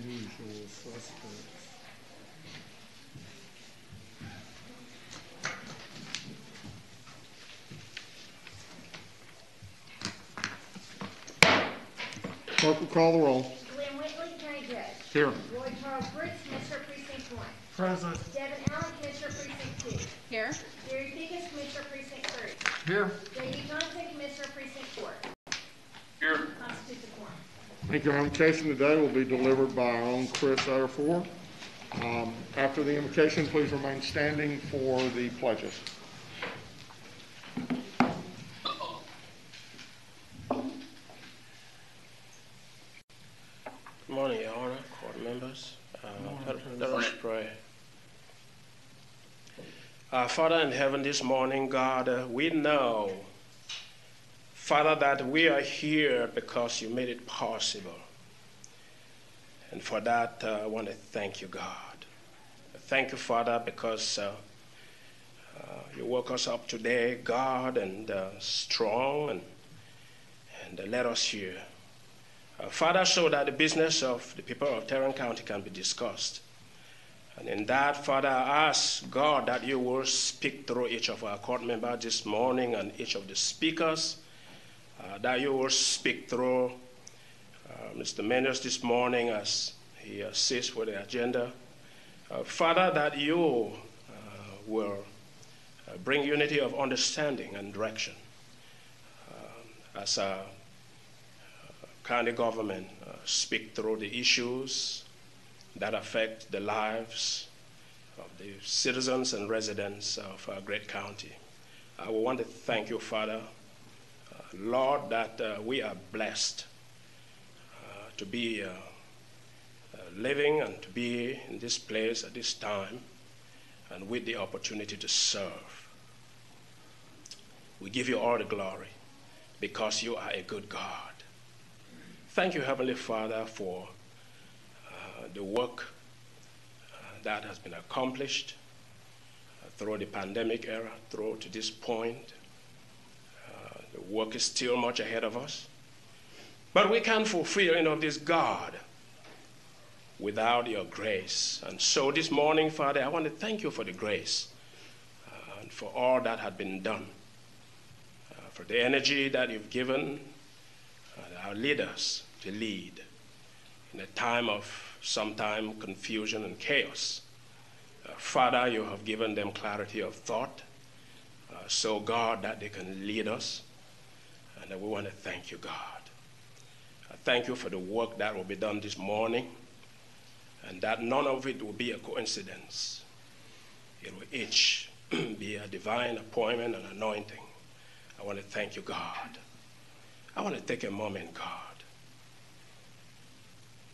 Usual suspects. Clerk will call the roll. Glenn Whitley, County Judge. Here. Lloyd Charles Brooks, Commissioner Precinct 1. Present. Devin Allen, Commissioner Precinct 2. Here. Jerry Figgis, Commissioner Precinct 3. Here. J.D. Johnson, Commissioner Precinct 4. Here. Constitutes a quorum. Thank you. Our invocation today will be delivered by our own Chris Erfor. After the invocation, please remain standing for the pledges. Good morning, Your Honor, court members. Let us pray. Father in heaven, this morning, God, we know, Father, that we are here because you made it possible. And for that, I want to thank you, God. Thank you, Father, because you woke us up today, God, and strong, and let us hear. Father, so that the business of the people of Tarrant County can be discussed. And in that, Father, I ask, God, that you will speak through each of our court members this morning and each of the speakers, that you will speak through Mr. Mendes this morning as he assists with the agenda. Father, that you will bring unity of understanding and direction as a county government speak through the issues that affect the lives of the citizens and residents of our great county. I want to thank you, Father, Lord, that we are blessed to be living and to be in this place at this time and with the opportunity to serve. We give you all the glory because you are a good God. Thank you, Heavenly Father, for the work that has been accomplished through the pandemic era, through to this point. The work is still much ahead of us. But we can't fulfill any of this, God, without your grace. And so this morning, Father, I want to thank you for the grace and for all that had been done, for the energy that you've given our leaders to lead in a time of sometime confusion and chaos. Father, you have given them clarity of thought, so God, that they can lead us. And we want to thank you, God. I thank you for the work that will be done this morning, and that none of it will be a coincidence. It will each be a divine appointment and anointing. I want to thank you, God. I want to take a moment, God,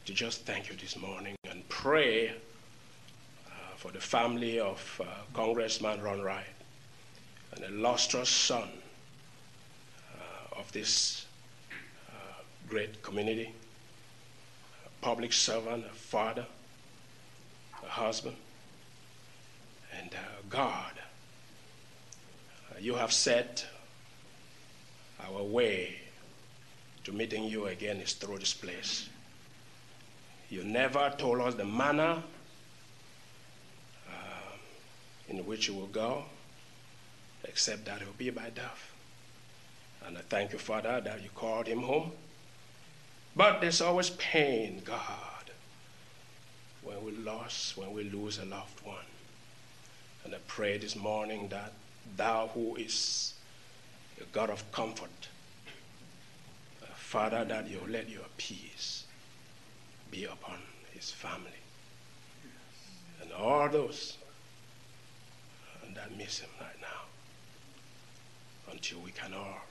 to just thank you this morning and pray for the family of Congressman Ron Wright, an illustrious son of this great community, a public servant, a father, a husband, and God, you have set our way to meeting you again is through this place. You never told us the manner in which you will go, except that it will be by death. And I thank you, Father, that you called him home. But there's always pain, God, when we lose a loved one. And I pray this morning that thou, who is a God of comfort, Father, that you let your peace be upon his family and all those that miss him right now, until we can all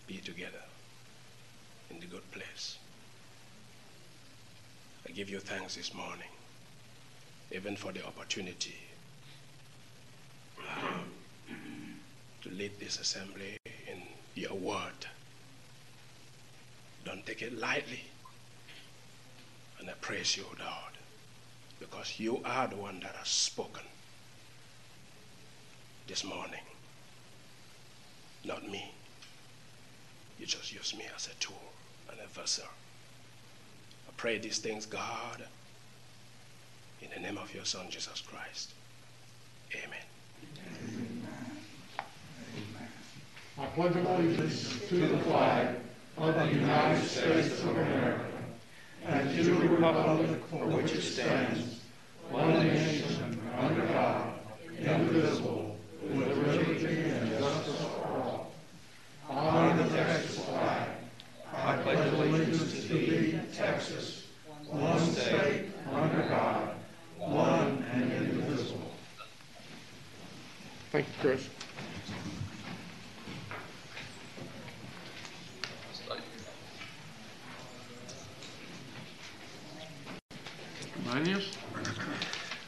be together in the good place. I give you thanks this morning, even for the opportunity to lead this assembly in your word. Don't take it lightly. And I praise you, Lord, because you are the one that has spoken this morning, not me. You just use me as a tool and a vessel. I pray these things, God, in the name of your Son, Jesus Christ. Amen. I pledge allegiance to the flag of the United States of America and to the republic for which it stands, one nation, under God, indivisible, with liberty and justice for all. I honor the Texas flag. I pledge allegiance to thee, Texas, one state, under God, one and indivisible. Thank you, Chris.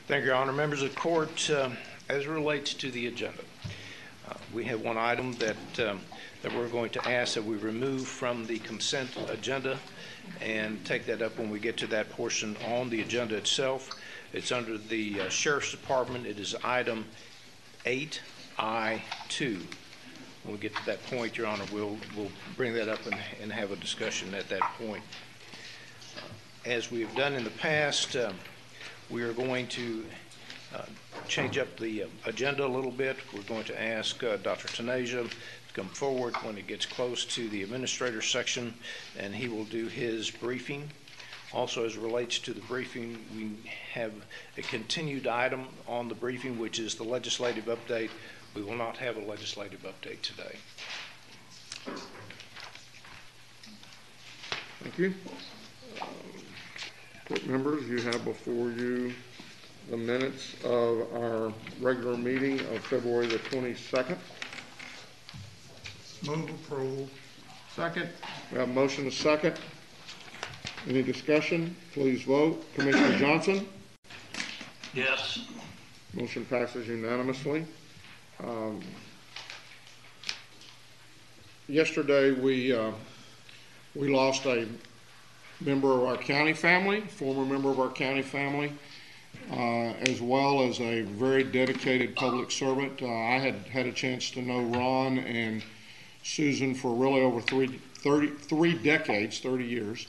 Thank you, Your Honor. Members of the court, as it relates to the agenda, we have one item that we're going to ask that we remove from the consent agenda and take that up when we get to that portion on the agenda itself. It's under the Sheriff's Department. It is item 8I2. When we get to that point, Your Honor, we'll bring that up and have a discussion at that point. As we've done in the past, we are going to change up the agenda a little bit. We're going to ask Dr. Tanasia to come forward when it gets close to the administrator section, and he will do his briefing. Also, as it relates to the briefing, we have a continued item on the briefing, which is the legislative update. We will not have a legislative update today. Thank you. Court members, you have before you the minutes of our regular meeting of February the 22nd. Move approval. Second. We have a motion to second. Any discussion? Please vote. Commissioner Johnson? Yes. Motion passes unanimously. Yesterday we lost a member of our county family, former member of our county family, as well as a very dedicated public servant. I had a chance to know Ron and Susan for really over 3 decades, 30 years.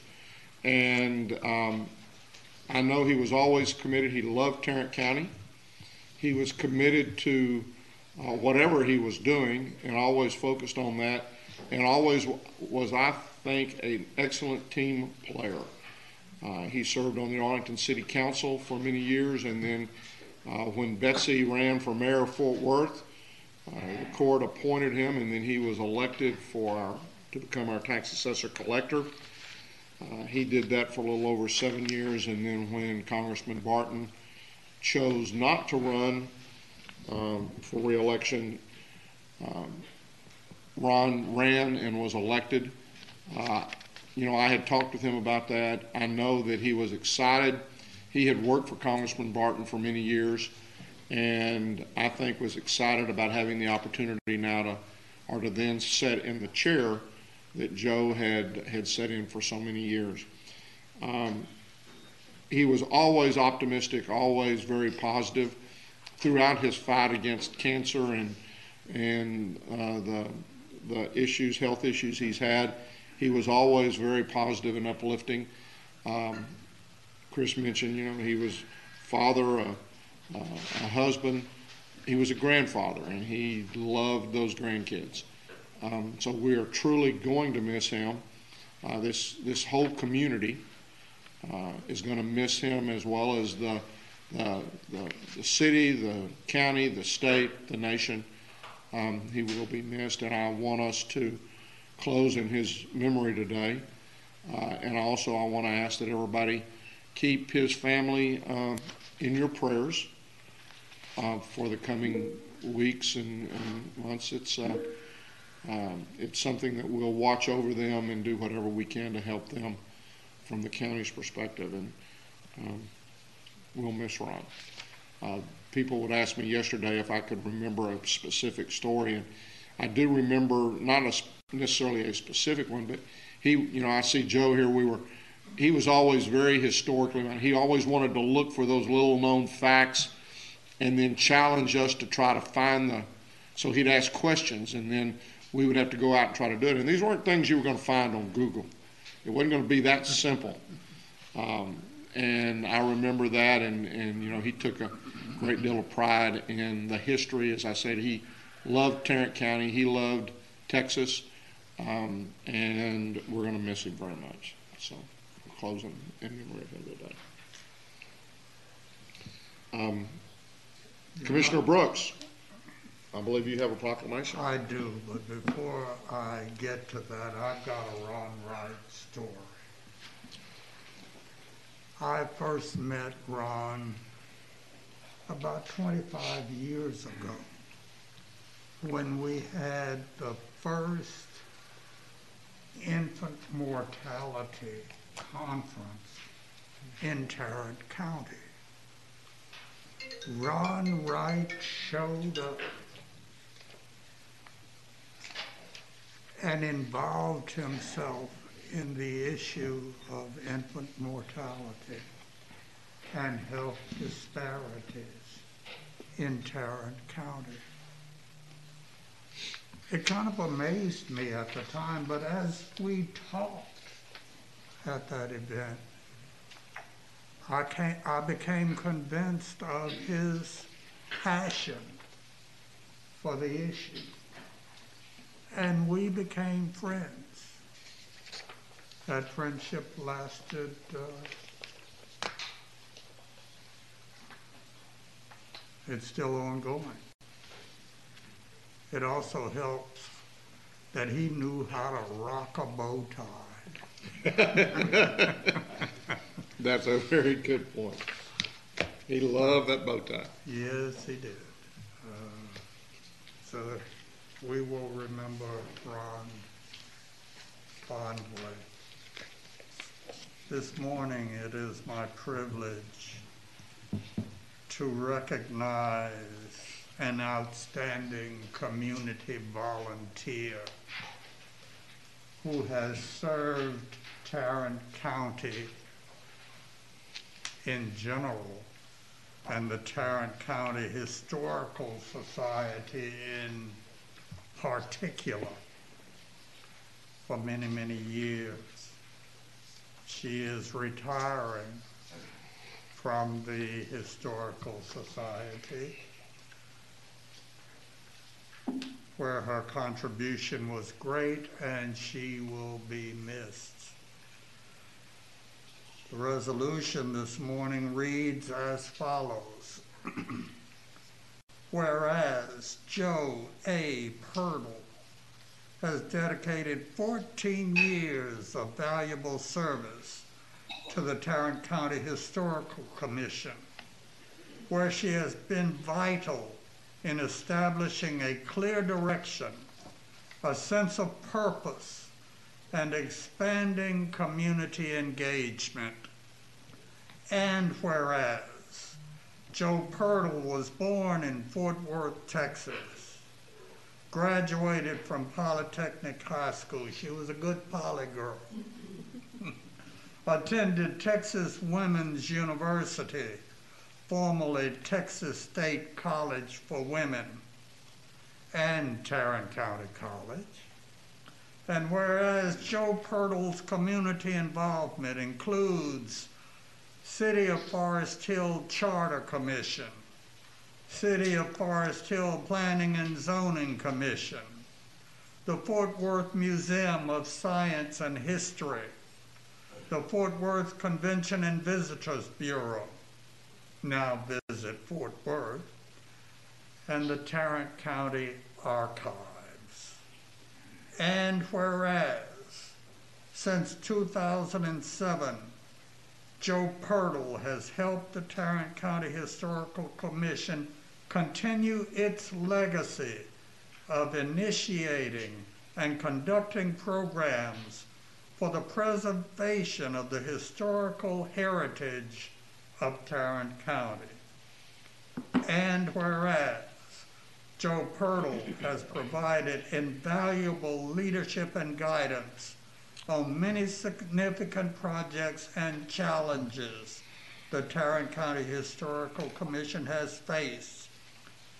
And I know he was always committed. He loved Tarrant County. He was committed to whatever he was doing and always focused on that, and always was, I think, an excellent team player. He served on the Arlington City Council for many years, and then when Betsy ran for mayor of Fort Worth, the court appointed him, and then he was elected to become our tax assessor collector. He did that for a little over 7 years, and then when Congressman Barton chose not to run for re-election, Ron ran and was elected. I had talked with him about that. I know that he was excited. He had worked for Congressman Barton for many years, and I think was excited about having the opportunity now to then sit in the chair that Joe had sat in for so many years. He was always optimistic, always very positive throughout his fight against cancer and the issues, health issues he's had. He was always very positive and uplifting. Chris mentioned, he was father, a husband. He was a grandfather, and he loved those grandkids. So we are truly going to miss him. This whole community is going to miss him, as well as the city, the county, the state, the nation. He will be missed, and I want us to close in his memory today. And also I want to ask that everybody keep his family in your prayers for the coming weeks and months. It's something that we'll watch over them and do whatever we can to help them from the county's perspective. And we'll miss Ron. People would ask me yesterday if I could remember a specific story, and I do remember not necessarily a specific one, but I see Joe here. He was always very historically. He always wanted to look for those little known facts, and then challenge us to try to find so he'd ask questions, and then we would have to go out and try to do it. And these weren't things you were going to find on Google. It wasn't going to be that simple. And I remember that, and you know, he took a great deal of pride in the history. As I said, he loved Tarrant County, he loved Texas, and we're going to miss him very much. So, we're closing in memory of him today. Commissioner Brooks, I believe you have a proclamation. I do, but before I get to that, I've got a Ron Wright story. I first met Ron about 25 years ago when we had the first infant mortality conference in Tarrant County. Ron Wright showed up and involved himself in the issue of infant mortality and health disparities in Tarrant County. It kind of amazed me at the time, but as we talked at that event, I became convinced of his passion for the issue, and we became friends. That friendship lasted it's still ongoing. It also helps that he knew how to rock a bow tie. That's a very good point. He loved that bow tie. Yes, he did. So we will remember Ron fondly. This morning it is my privilege to recognize an outstanding community volunteer who has served Tarrant County in general and the Tarrant County Historical Society in particular for many, many years. She is retiring from the Historical Society, where her contribution was great and she will be missed. The resolution this morning reads as follows. Whereas Joe A. Purtle has dedicated 14 years of valuable service to the Tarrant County Historical Commission, where she has been vital in establishing a clear direction, a sense of purpose, and expanding community engagement. And whereas Joe Purtle was born in Fort Worth, Texas, graduated from Polytechnic High School. She was a good poly girl. Attended Texas Women's University, formerly Texas State College for Women, and Tarrant County College. And whereas Joe Purtle's community involvement includes City of Forest Hill Charter Commission, City of Forest Hill Planning and Zoning Commission, the Fort Worth Museum of Science and History, the Fort Worth Convention and Visitors Bureau, now Visit Fort Worth, and the Tarrant County Archives. And whereas, since 2007, Joe Purtle has helped the Tarrant County Historical Commission continue its legacy of initiating and conducting programs for the preservation of the historical heritage of Tarrant County. And whereas Joe Purtle has provided invaluable leadership and guidance on many significant projects and challenges the Tarrant County Historical Commission has faced,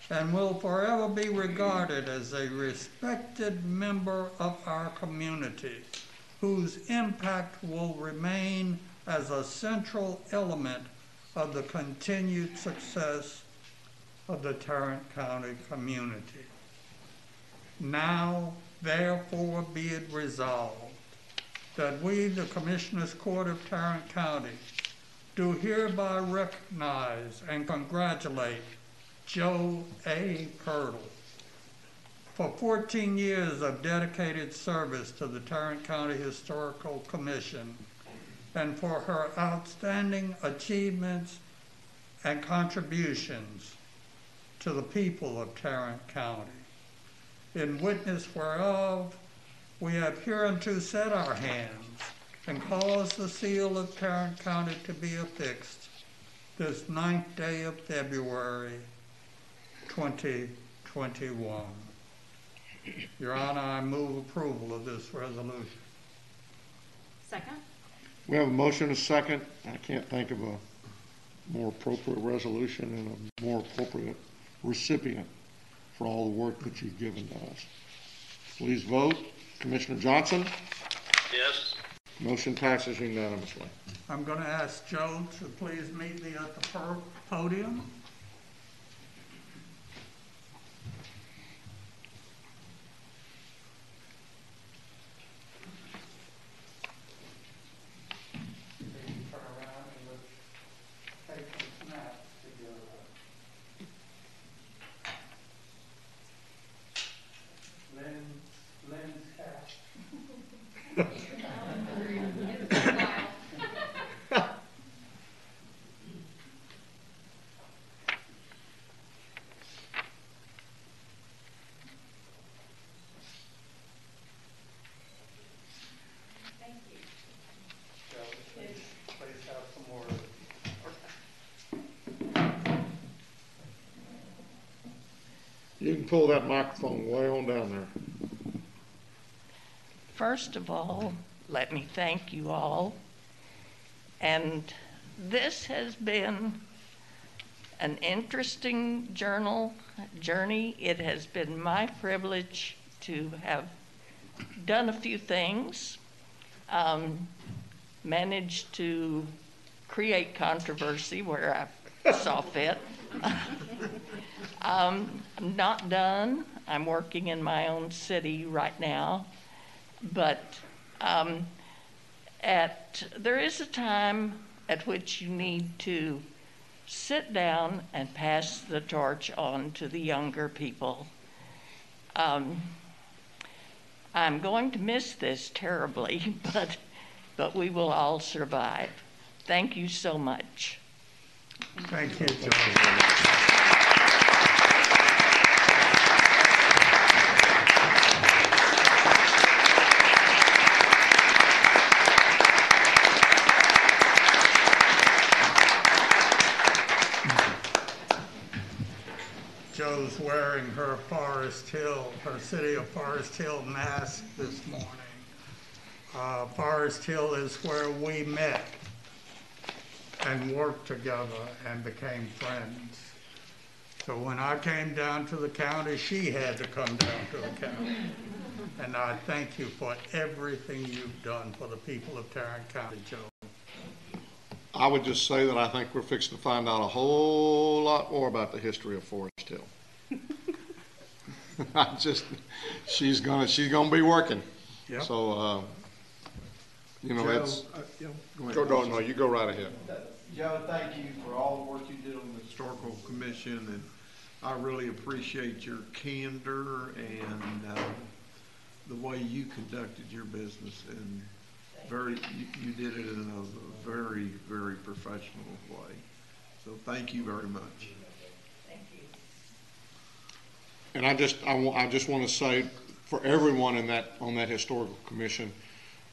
and will forever be regarded as a respected member of our community whose impact will remain as a central element of the continued success of the Tarrant County community. Now, therefore, be it resolved that we, the Commissioners Court of Tarrant County, do hereby recognize and congratulate Joe A. Purtle for 14 years of dedicated service to the Tarrant County Historical Commission and for her outstanding achievements and contributions to the people of Tarrant County. In witness whereof, we have hereunto set our hands and caused the seal of Tarrant County to be affixed this 9th day of February, 2021. Your Honor, I move approval of this resolution. Second? We have a motion and a second. I can't think of a more appropriate resolution and a more appropriate recipient for all the work that you've given to us. Please vote. Commissioner Johnson? Yes. Motion passes unanimously. I'm going to ask Joe to please meet me at the podium. Turn around and let's take some snaps together. Lynn's hat. Thank you. Joe, please have some more. You can pull that microphone way on down there. First of all, let me thank you all. And this has been an interesting journey. It has been my privilege to have done a few things, managed to create controversy where I saw fit. I'm not done. I'm working in my own city right now. But there is a time at which you need to sit down and pass the torch on to the younger people. I'm going to miss this terribly, but we will all survive. Thank you so much. Thank you, Joe. Joe's wearing her City of Forest Hill mask this morning. Forest Hill is where we met and worked together and became friends. So when I came down to the county, she had to come down to the county. And I thank you for everything you've done for the people of Tarrant County, Joe. I would just say that I think we're fixing to find out a whole lot more about the history of Forest Hill. She's gonna be working. Yep. So, Joe, that's, go ahead. no, you go right ahead. Joe, thank you for all the work you did on the Historical Commission, and I really appreciate your candor and the way you conducted your business, and you did it in a very, very professional way. So thank you very much. Thank you. And I just want to say for everyone on that historical commission,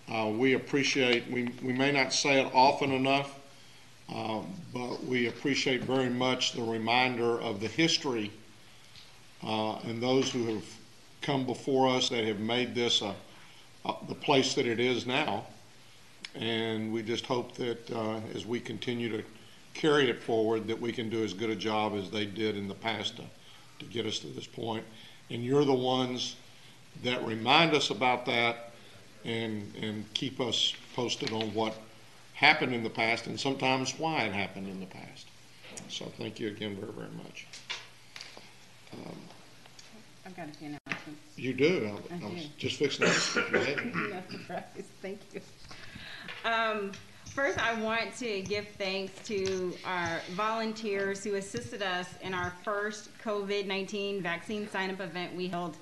we appreciate, we may not say it often enough, but we appreciate very much the reminder of the history and those who have come before us that have made this the place that it is now. And we just hope that as we continue to carry it forward, that we can do as good a job as they did in the past to get us to this point. And you're the ones that remind us about that and keep us posted on happened in the past and sometimes why it happened in the past. So thank you again very, very much. I've got a few announcements. You do. I I was do. just fixing to ask if you had. No surprise. Thank you. First, I want to give thanks to our volunteers who assisted us in our first COVID-19 vaccine sign-up event we held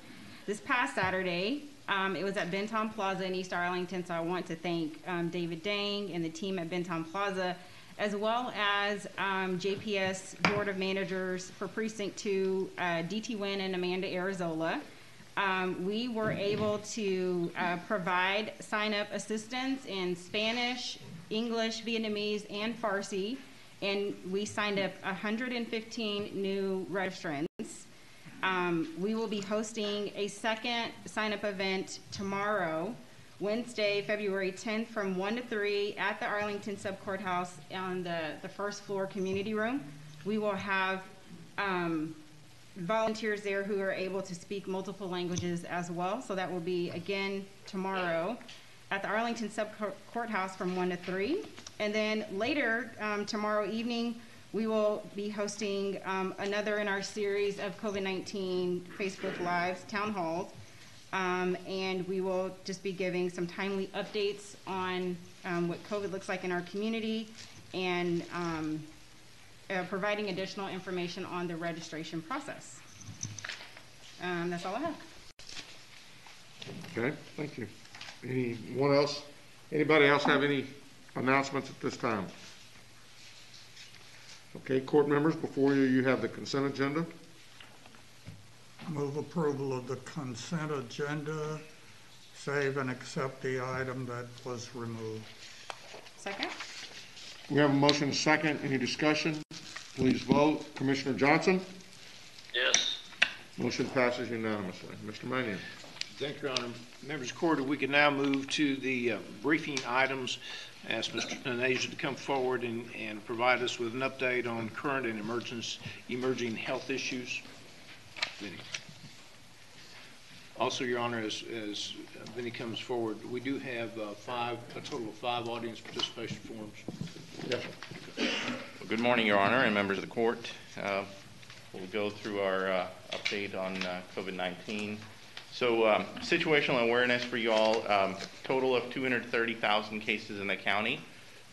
this past Saturday. It was at Benton Plaza in East Arlington, so I want to thank David Dang and the team at Benton Plaza, as well as JPS Board of Managers for Precinct 2, DT Wynn and Amanda Arizola. We were able to provide sign-up assistance in Spanish, English, Vietnamese, and Farsi, and we signed up 115 new registrants. We will be hosting a second sign-up event tomorrow, Wednesday, February 10th from 1 to 3 at the Arlington Subcourthouse on the first floor community room. We will have volunteers there who are able to speak multiple languages as well. So that will be again tomorrow at the Arlington Subcourthouse from 1 to 3. And then later tomorrow evening, we will be hosting another in our series of COVID-19 Facebook Lives, town halls. And we will just be giving some timely updates on what COVID looks like in our community and providing additional information on the registration process. That's all I have. Okay, thank you. Anyone else? Anybody else have any announcements at this time? Okay, court members, before you, you have the consent agenda. Move approval of the consent agenda, save and accept the item that was removed. Second? We have a motion second. Any discussion? Please vote. Commissioner Johnson? Yes. Motion passes unanimously. Mr. Mannion. Thank you, Your Honor. Members of the court, we can now move to the briefing items. Ask Mr. Tanasia to come forward and provide us with an update on current and emerging health issues. Vinny. Also, Your Honor, as Vinny comes forward, we do have a total of 5 audience participation forms. Yes, sir. Well, good morning, Your Honor, and members of the court. We'll go through our update on COVID-19. So situational awareness for you all, total of 230,000 cases in the county,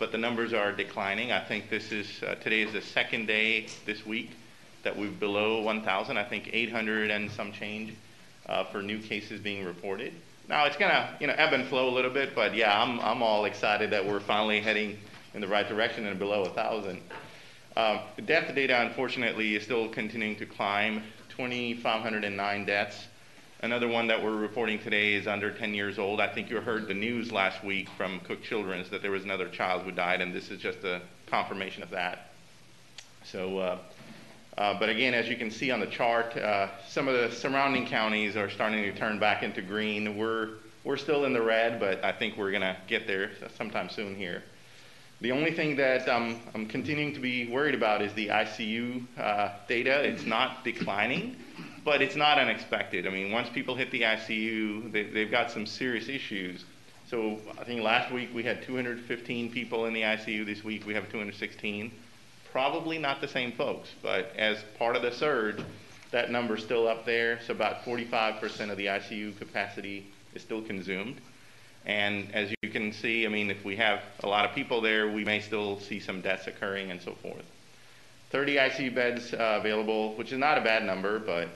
but the numbers are declining. I think today is the second day this week that we're below 1,000. I think 800 and some change for new cases being reported. Now it's gonna ebb and flow a little bit, but yeah, I'm all excited that we're finally heading in the right direction and below 1,000. The death data, unfortunately, is still continuing to climb. 2,509 deaths. Another one that we're reporting today is under 10 years old. I think you heard the news last week from Cook Children's that there was another child who died, and this is just a confirmation of that. So, but again, as you can see on the chart, some of the surrounding counties are starting to turn back into green. We're still in the red, but I think we're gonna get there sometime soon here. The only thing that I'm continuing to be worried about is the ICU data. It's not declining, but it's not unexpected. I mean, once people hit the ICU, they've got some serious issues. So I think last week we had 215 people in the ICU. This week we have 216. Probably not the same folks, but as part of the surge, that number's still up there. So about 45% of the ICU capacity is still consumed. And as you can see, I mean, if we have a lot of people there, we may still see some deaths occurring and so forth. 30 ICU beds available, which is not a bad number, but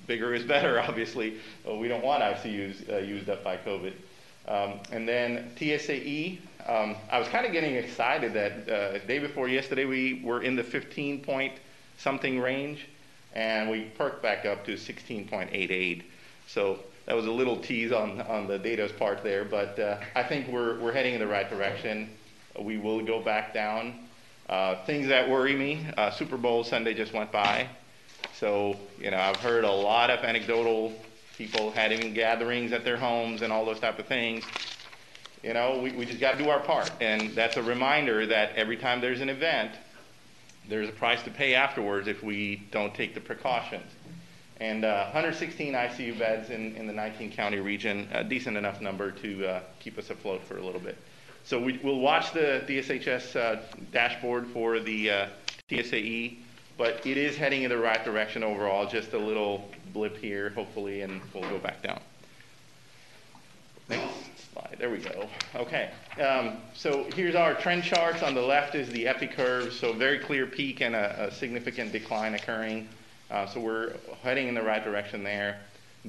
bigger is better, obviously. We don't want ICUs used up by COVID. And then TSAE, I was kind of getting excited that day before yesterday we were in the 15-point something range, and we perked back up to 16.88. So that was a little tease on the data's part there, but I think we're heading in the right direction. We will go back down. Things that worry me, Super Bowl Sunday just went by. So, I've heard a lot of anecdotal people having gatherings at their homes and all those type of things. We just got to do our part. And that's a reminder that every time there's an event, there's a price to pay afterwards if we don't take the precautions. And 116 ICU beds in the 19-county region, a decent enough number to keep us afloat for a little bit. So we'll watch the DSHS dashboard for the TSAE, but it is heading in the right direction overall, just a little blip here, hopefully, and we'll go back down. Next slide, there we go. Okay, so here's our trend charts. On the left is the epi curve, so very clear peak and a significant decline occurring. So we're heading in the right direction there.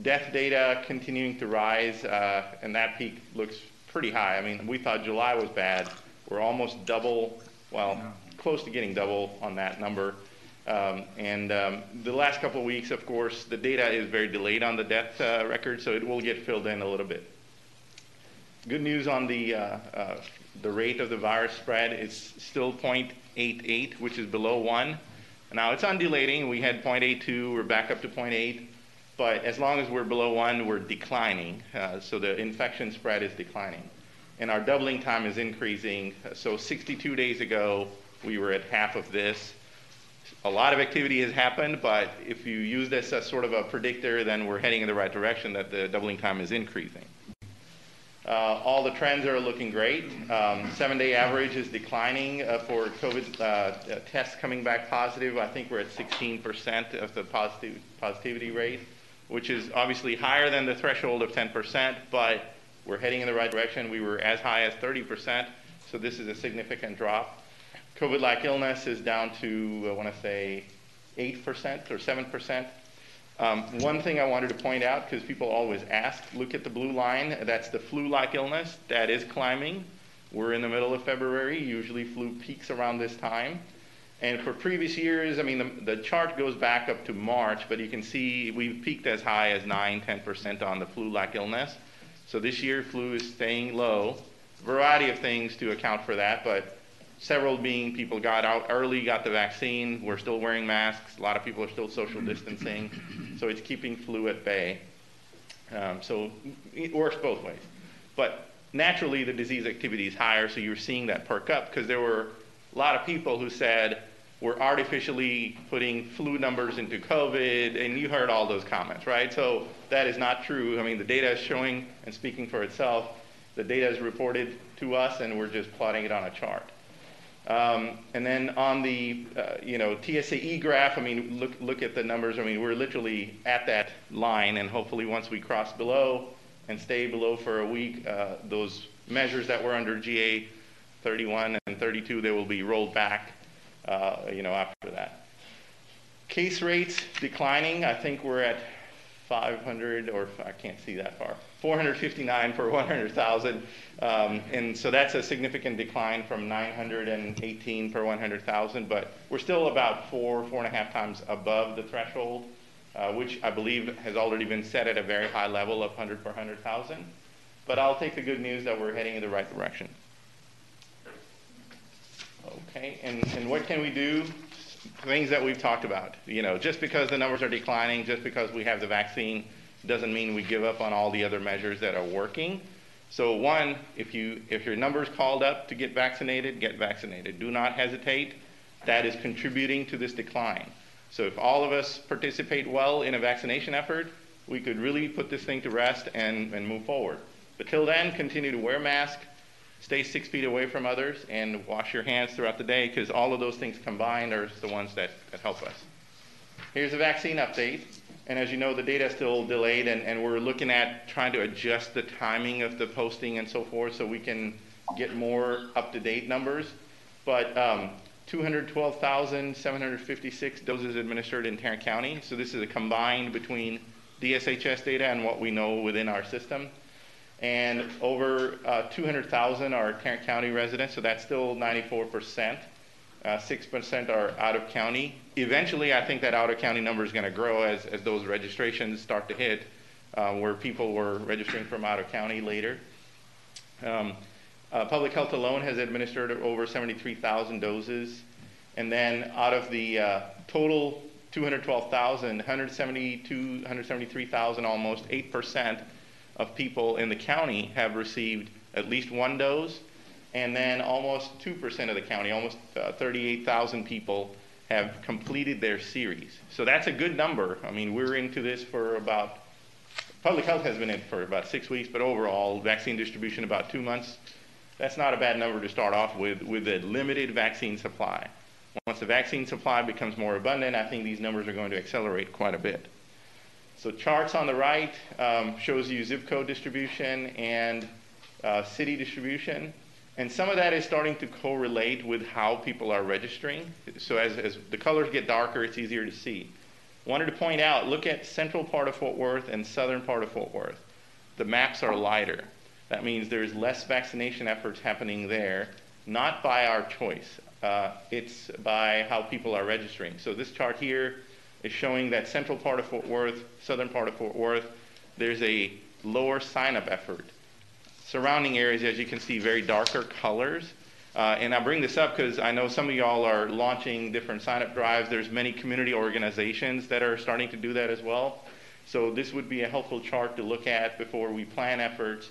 Death data continuing to rise, and that peak looks pretty high. I mean, we thought July was bad. We're almost double, well, close to getting double on that number. The last couple of weeks, of course, the data is very delayed on the death record, so it will get filled in a little bit. Good news on the rate of the virus spread. It's still 0.88, which is below 1. Now, it's undulating. We had 0.82. We're back up to 0.8. But as long as we're below 1, we're declining. So the infection spread is declining. And our doubling time is increasing. So 62 days ago, we were at half of this. A lot of activity has happened, but if you use this as sort of a predictor, then we're heading in the right direction, that the doubling time is increasing. All the trends are looking great. 7-day average is declining for COVID tests coming back positive. I think we're at 16% of the positivity rate, which is obviously higher than the threshold of 10%, but we're heading in the right direction. We were as high as 30%, so this is a significant drop. COVID-like illness is down to, I want to say, 8% or 7%. One thing I wanted to point out, because people always ask, look at the blue line. That's the flu-like illness. That is climbing. We're in the middle of February. Usually flu peaks around this time. And for previous years, I mean, the chart goes back up to March, but you can see we've peaked as high as 9–10% on the flu-like illness. So this year, flu is staying low. Variety of things to account for that, but several being people got out early, got the vaccine. We're still wearing masks. A lot of people are still social distancing. So it's keeping flu at bay. So it works both ways. But naturally, the disease activity is higher, so you're seeing that perk up, because there were a lot of people who said, we're artificially putting flu numbers into COVID, and you heard all those comments, right? So that is not true. I mean, the data is showing and speaking for itself. The data is reported to us, and we're just plotting it on a chart. And then on the TSAE graph, I mean, look at the numbers. I mean, we're literally at that line, and hopefully once we cross below and stay below for a week, those measures that were under GA 31 and 32, they will be rolled back, after that. Case rates declining. I think we're at 500, or I can't see that far, 459 per 100,000. And so that's a significant decline from 918 per 100,000, but we're still about 4.5 times above the threshold, which I believe has already been set at a very high level of 100 per 100,000. But I'll take the good news that we're heading in the right direction. Okay, and what can we do? Things that we've talked about. Just because the numbers are declining, just because we have the vaccine, doesn't mean we give up on all the other measures that are working. So one, if your number's called up to get vaccinated, get vaccinated. Do not hesitate. That is contributing to this decline. So if all of us participate well in a vaccination effort, we could really put this thing to rest and move forward. But till then, continue to wear a mask, stay 6 feet away from others, and wash your hands throughout the day, because all of those things combined are the ones that help us. Here's a vaccine update. And as you know, the data is still delayed, and we're looking at trying to adjust the timing of the posting and so forth so we can get more up-to-date numbers. But 212,756 doses administered in Tarrant County. So this is a combined between DSHS data and what we know within our system. And over 200,000 are Tarrant County residents, so that's still 94%. 6% are out of county. Eventually, I think that out of county number is going to grow as those registrations start to hit, where people were registering from out of county later. Public Health alone has administered over 73,000 doses. And then out of the total 212,000, 173,000, almost 8% of people in the county have received at least one dose. And then almost 2% of the county, almost 38,000 people have completed their series. So that's a good number. I mean, we're into this for Public Health has been in for about 6 weeks, but overall, vaccine distribution about 2 months. That's not a bad number to start off with a limited vaccine supply. Once the vaccine supply becomes more abundant, I think these numbers are going to accelerate quite a bit. So charts on the right shows you zip code distribution and city distribution. And some of that is starting to correlate with how people are registering. So as the colors get darker, it's easier to see. Wanted to point out, look at central part of Fort Worth and southern part of Fort Worth. The maps are lighter. That means there's less vaccination efforts happening there, not by our choice. It's by how people are registering. So this chart here is showing that central part of Fort Worth, southern part of Fort Worth, there's a lower sign-up effort. Surrounding areas, as you can see, very darker colors. And I bring this up because I know some of y'all are launching different sign-up drives. There's many community organizations that are starting to do that as well. So this would be a helpful chart to look at before we plan efforts.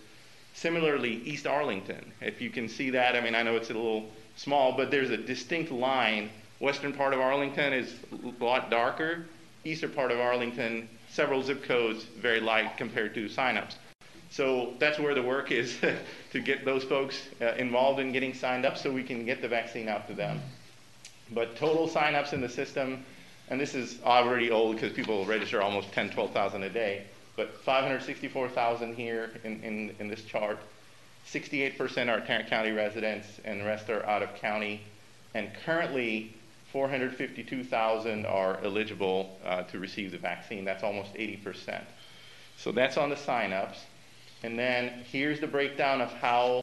Similarly, East Arlington, if you can see that, I mean, I know it's a little small, but there's a distinct line. Western part of Arlington is a lot darker. Eastern part of Arlington, several zip codes, very light compared to signups. So that's where the work is to get those folks involved in getting signed up so we can get the vaccine out to them. But total signups in the system, and this is already old because people register almost 10, 12,000 a day, but 564,000 here in this chart. 68% are Tarrant County residents and the rest are out of county. And currently, 452,000 are eligible to receive the vaccine. That's almost 80%. So that's on the signups. And then here's the breakdown of how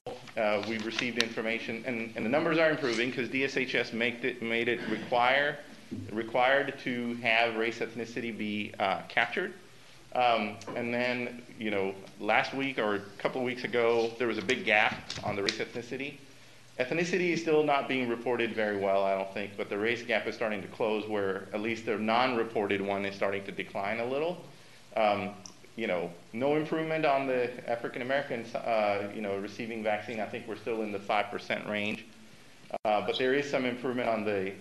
we've received information. And the numbers are improving because DSHS made it required to have race ethnicity be captured. And then, you know, last week or a couple of weeks ago, there was a big gap on the race ethnicity. Ethnicity is still not being reported very well, I don't think, but the race gap is starting to close where at least the non-reported one is starting to decline a little. You know, no improvement on the African Americans, you know, receiving vaccine. I think we're still in the 5% range. But there is some improvement on the,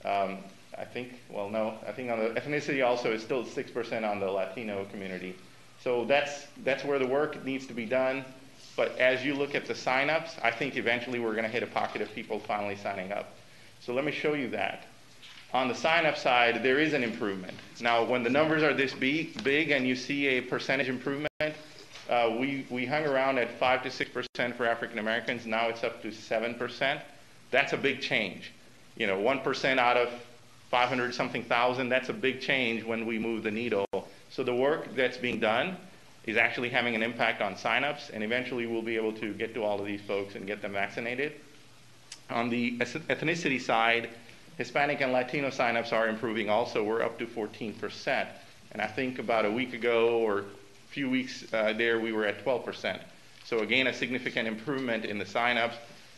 I think on the ethnicity also is still 6% on the Latino community. So that's where the work needs to be done. But as you look at the signups, I think eventually we're going to hit a pocket of people finally signing up. So let me show you that. On the sign-up side, there is an improvement. Now, when the numbers are this big and you see a percentage improvement, we hung around at 5 to 6% for African Americans. Now it's up to 7%. That's a big change. You know, 1% out of 500-something thousand, that's a big change when we move the needle. So the work that's being done is actually having an impact on signups, and eventually we'll be able to get to all of these folks and get them vaccinated. On the ethnicity side, Hispanic and Latino signups are improving also. We're up to 14%. And I think about a week ago or a few weeks there, we were at 12%. So again, a significant improvement in the signups.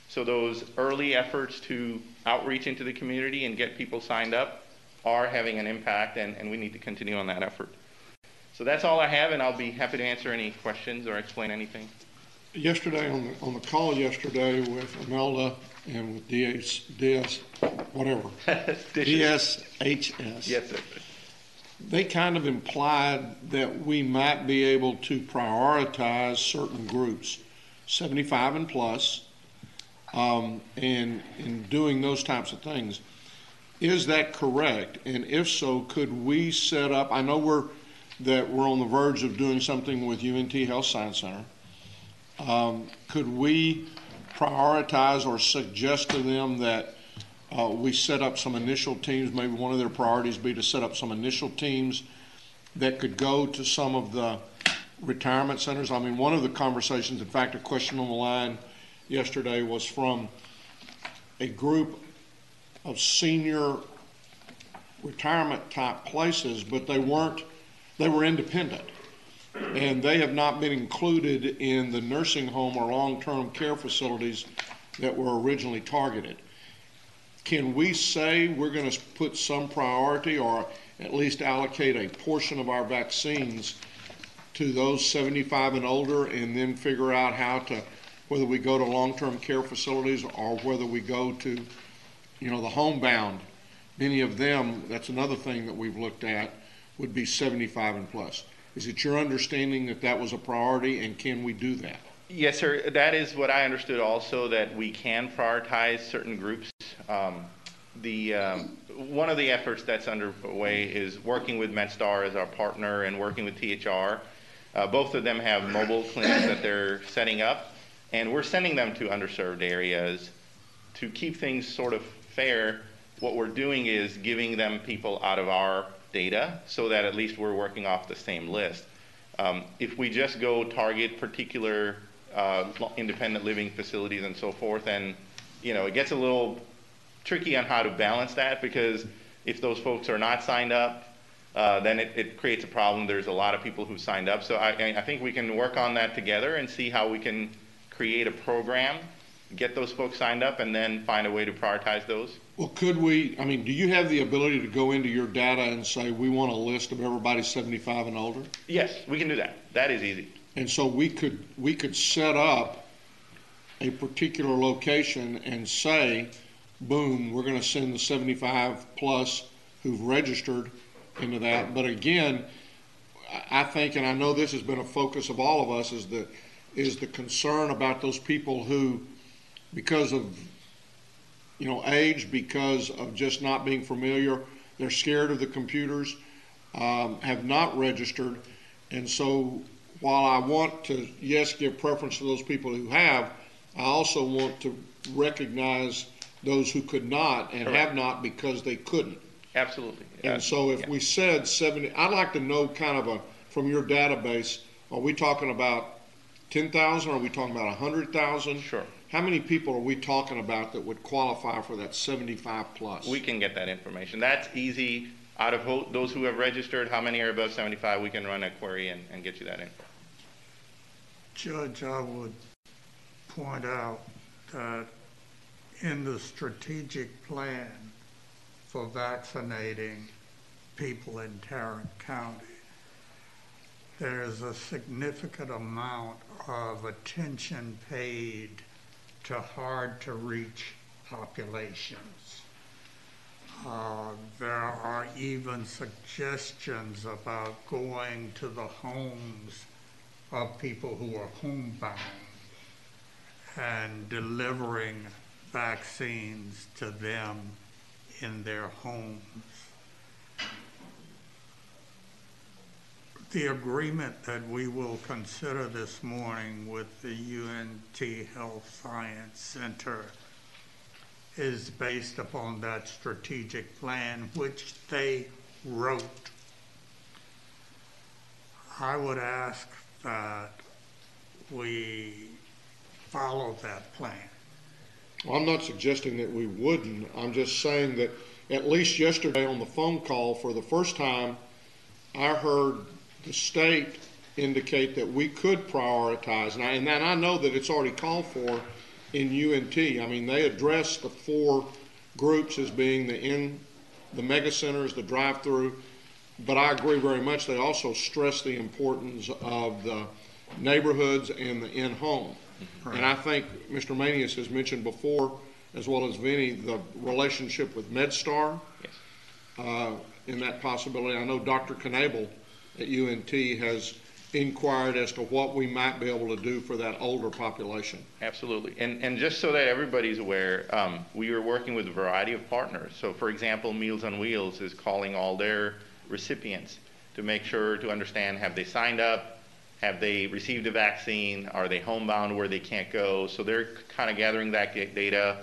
So those early efforts to outreach into the community and get people signed up are having an impact, and we need to continue on that effort. So that's all I have, and I'll be happy to answer any questions or explain anything. Yesterday, on the call yesterday with Imelda and with DSHS, Yes, sir. they kind of implied that we might be able to prioritize certain groups, 75 and plus, and in doing those types of things. Is that correct? And if so, could we set up, I know we're on the verge of doing something with UNT Health Science Center. Could we prioritize or suggest to them that we set up some initial teams? Maybe one of their priorities be to set up some initial teams that could go to some of the retirement centers. I mean, one of the conversations, in fact, a question on the line yesterday was from a group of senior retirement type places, but they were independent. And they have not been included in the nursing home or long-term care facilities that were originally targeted. Can we say we're going to put some priority or at least allocate a portion of our vaccines to those 75 and older, and then figure out whether we go to long-term care facilities or whether we go to, you know, the homebound? Many of them, that's another thing that we've looked at, would be 75 and plus. Is it your understanding that that was a priority, and can we do that? Yes, sir. That is what I understood also, that we can prioritize certain groups. One of the efforts that's underway is working with MedStar as our partner and working with THR. Both of them have mobile clinics that they're setting up, and we're sending them to underserved areas to keep things sort of fair. What we're doing is giving them people out of our data so that at least we're working off the same list. If we just go target particular independent living facilities and so forth, and it gets a little tricky on how to balance that, because if those folks are not signed up, then it creates a problem. There's a lot of people who signed up. So I think we can work on that together and see how we can create a program, get those folks signed up, and then find a way to prioritize those. Well, do you have the ability to go into your data and say, we want a list of everybody 75 and older? Yes, we can do that. That is easy. And so we could set up a particular location and say, boom, we're going to send the 75 plus who've registered into that. But again, I think, and I know this has been a focus of all of us, is the concern about those people who, because of age, because of just not being familiar, they're scared of the computers, have not registered. And so while I want to, yes, give preference to those people who have, I also want to recognize those who could not and have not because they couldn't. Absolutely. And so if we said 70, I'd like to know from your database, are we talking about 10,000? Are we talking about 100,000? Sure. How many people are we talking about that would qualify for that 75 plus? We can get that information. That's easy. Out of those who have registered, how many are above 75? We can run a query and get you that info. Judge, I would point out that in the strategic plan for vaccinating people in Tarrant County, there is a significant amount of attention paid to hard-to-reach populations. There are even suggestions about going to the homes of people who are homebound and delivering vaccines to them in their homes. The agreement that we will consider this morning with the UNT Health Science Center is based upon that strategic plan which they wrote. I would ask that we follow that plan. Well, I'm not suggesting that we wouldn't. I'm just saying that at least yesterday on the phone call, for the first time, I heard the state indicate that we could prioritize. And I know that it's already called for in UNT. I mean, they address the 4 groups as being the mega centers, the drive-through. But I agree very much. They also stress the importance of the neighborhoods and the in-home. Right. And I think Mr. Manius has mentioned before, as well as Vinny, the relationship with MedStar. Yes. In that possibility. I know Dr. Knable at UNT has inquired as to what we might be able to do for that older population. Absolutely. And just so that everybody's aware, we are working with a variety of partners. So, for example, Meals on Wheels is calling all their recipients to make sure to understand, have they signed up? Have they received a vaccine? Are they homebound where they can't go? So they're kind of gathering that data.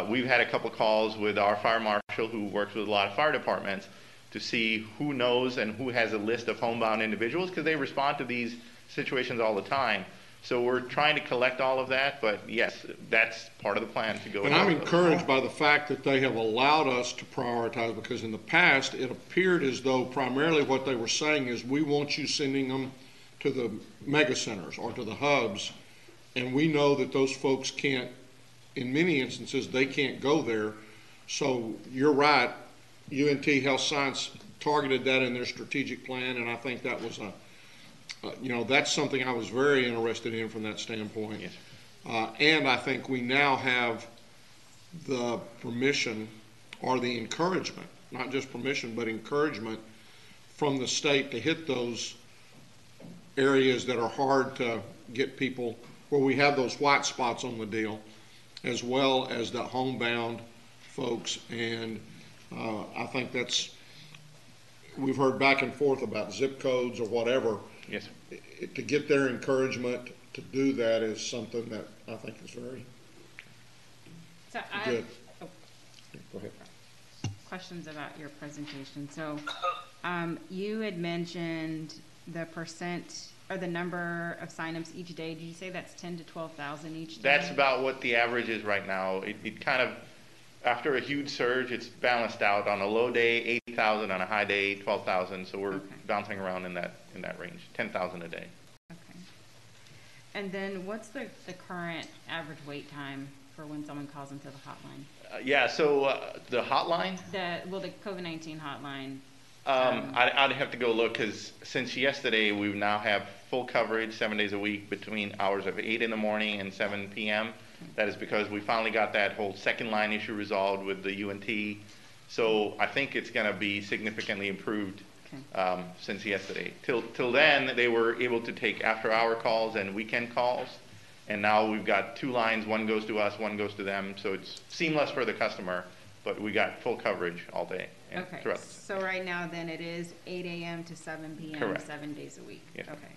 We've had a couple calls with our fire marshal who works with a lot of fire departments to see who knows and who has a list of homebound individuals, because they respond to these situations all the time. So we're trying to collect all of that, but yes, that's part of the plan to go. And I'm encouraged by the fact that they have allowed us to prioritize, because in the past it appeared as though primarily what they were saying is, we want you sending them to the mega centers or to the hubs, and we know that those folks can't, in many instances, they can't go there. So you're right, UNT Health Science targeted that in their strategic plan, and I think that was that's something I was very interested in from that standpoint. Yes. And I think we now have the permission or the encouragement, not just permission, but encouragement from the state to hit those areas that are hard to get people where we have those white spots on the deal, as well as the homebound folks. And I think we've heard back and forth about zip codes or whatever. Yes, sir. To get their encouragement to do that is something that I think is very So I good. have Go ahead. questions about your presentation. So you had mentioned the percent or the number of signups each day. Did you say that's 10 to 12,000 each day? That's about what the average is right now. It kind of, after a huge surge, it's balanced out. On a low day, 8,000, on a high day, 12,000. So we're bouncing around in that range, 10,000 a day. Okay. And then what's the current average wait time for when someone calls into the hotline? The hotline, The COVID-19 hotline. I'd have to go look, because since yesterday, we now have full coverage 7 days a week between hours of 8 in the morning and 7 p.m. That is because we finally got that whole second line issue resolved with the UNT. So I think it's going to be significantly improved since yesterday. Till then, they were able to take after-hour calls and weekend calls. And now we've got two lines. One goes to us, one goes to them. So it's seamless for the customer, but we got full coverage all day. And Okay, throughout. so right now then it is 8 a.m. to 7 p.m. Correct. 7 days a week? Yes. Okay.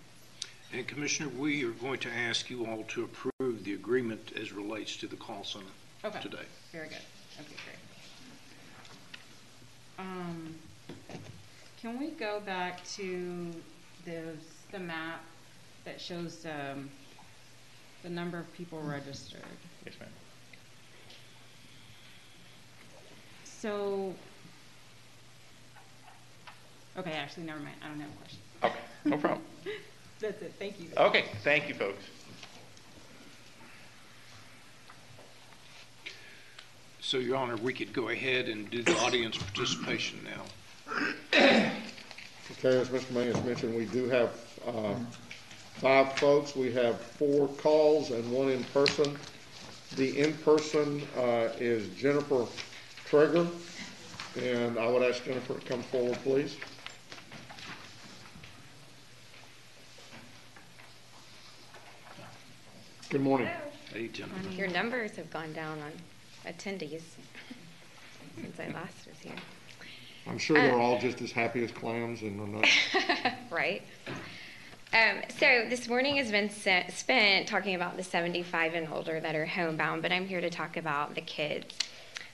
And Commissioner, we are going to ask you all to approve the agreement as relates to the call center today. Very good. Okay, great. Can we go back to the map that shows the number of people registered? Yes, ma'am. So, okay, actually, never mind. I don't have a question. Okay, no problem. That's it. Thank you. Okay, thank you, folks. So, Your Honor, we could go ahead and do the audience participation now. Okay, as Mr. Mangus mentioned, we do have 5 folks. We have 4 calls and 1 in person. The in-person is Jennifer Traeger, and I would ask Jennifer to come forward, please. Good morning. Hey, Jennifer. Your numbers have gone down on attendees since I last was here. I'm sure they're all just as happy as clams and are not. Right. So this morning has been spent talking about the 75 and older that are homebound, but I'm here to talk about the kids.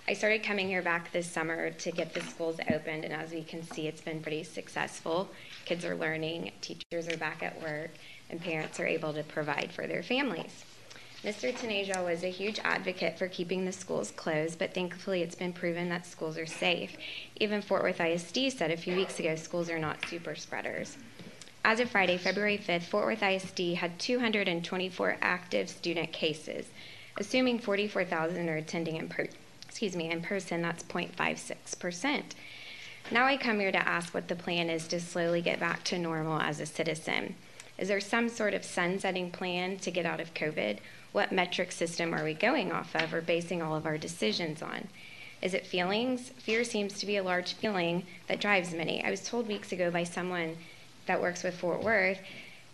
I started coming here back this summer to get the schools opened, and as we can see, it's been pretty successful. Kids are learning, teachers are back at work, and parents are able to provide for their families. Mr. Taneja was a huge advocate for keeping the schools closed, but thankfully it's been proven that schools are safe. Even Fort Worth ISD said a few weeks ago schools are not super spreaders. As of Friday, February 5th, Fort Worth ISD had 224 active student cases. Assuming 44,000 are attending in person, that's 0.56%. Now I come here to ask what the plan is to slowly get back to normal as a citizen. Is there some sort of sunsetting plan to get out of COVID? What metric system are we going off of or basing all of our decisions on? Is it feelings? Fear seems to be a large feeling that drives many. I was told weeks ago by someone that works with Fort Worth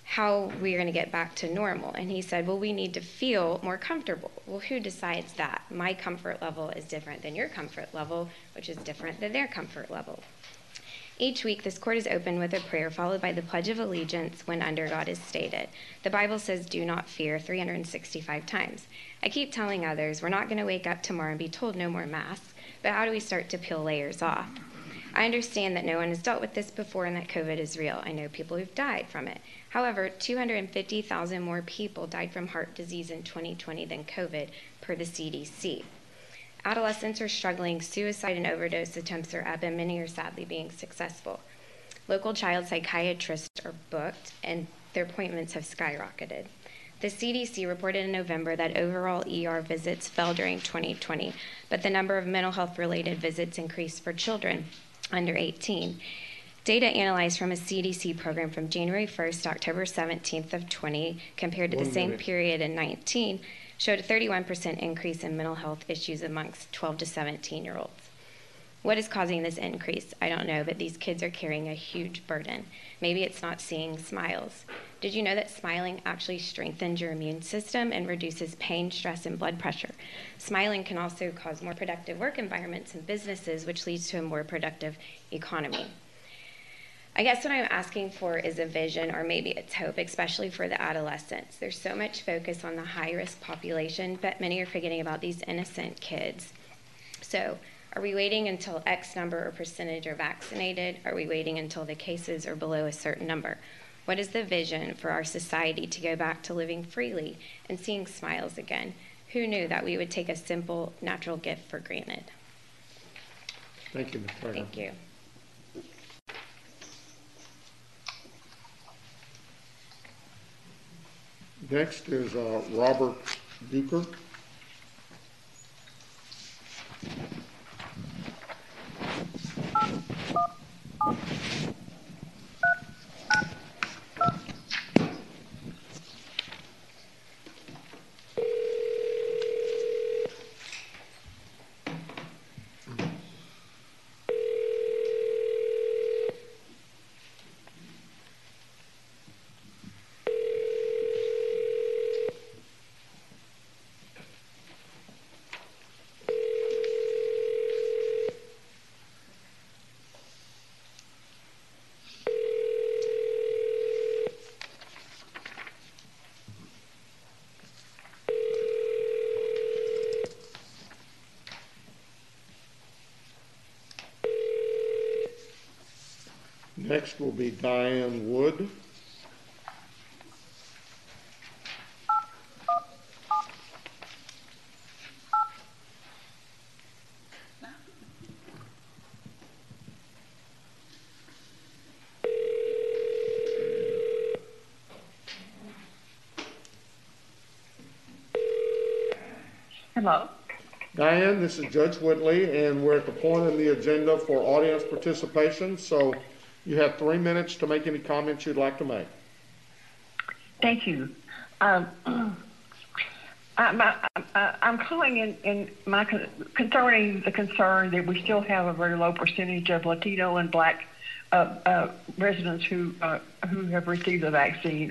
how we're going to get back to normal. And he said, well, we need to feel more comfortable. Well, who decides that? My comfort level is different than your comfort level, which is different than their comfort level. Each week, this court is opened with a prayer followed by the Pledge of Allegiance when under God is stated. The Bible says, do not fear 365 times. I keep telling others we're not going to wake up tomorrow and be told no more masks, but how do we start to peel layers off? I understand that no one has dealt with this before and that COVID is real. I know people who've died from it. However, 250,000 more people died from heart disease in 2020 than COVID, per the CDC. Adolescents are struggling, suicide and overdose attempts are up, and many are sadly being successful. Local child psychiatrists are booked, and their appointments have skyrocketed. The CDC reported in November that overall ER visits fell during 2020, but the number of mental health-related visits increased for children under 18. Data analyzed from a CDC program from January 1st to October 17th of 20 compared to the same period in 19 showed a 31% increase in mental health issues amongst 12 to 17-year-olds. What is causing this increase? I don't know, but these kids are carrying a huge burden. Maybe it's not seeing smiles. Did you know that smiling actually strengthens your immune system and reduces pain, stress, and blood pressure? Smiling can also cause more productive work environments and businesses, which leads to a more productive economy. I guess what I'm asking for is a vision, or maybe it's hope, especially for the adolescents. There's so much focus on the high-risk population, but many are forgetting about these innocent kids. So, are we waiting until X number or percentage are vaccinated? Are we waiting until the cases are below a certain number? What is the vision for our society to go back to living freely and seeing smiles again? Who knew that we would take a simple, natural gift for granted? Thank you, Ms. Tarrant. Thank you. Next is Robert Duker. Next will be Diane Wood. Hello. Diane, this is Judge Whitley, and we're at the point in the agenda for audience participation, so you have 3 minutes to make any comments you'd like to make. Thank you. I'm calling in concerning the concern that we still have a very low percentage of Latino and Black residents who have received the vaccine,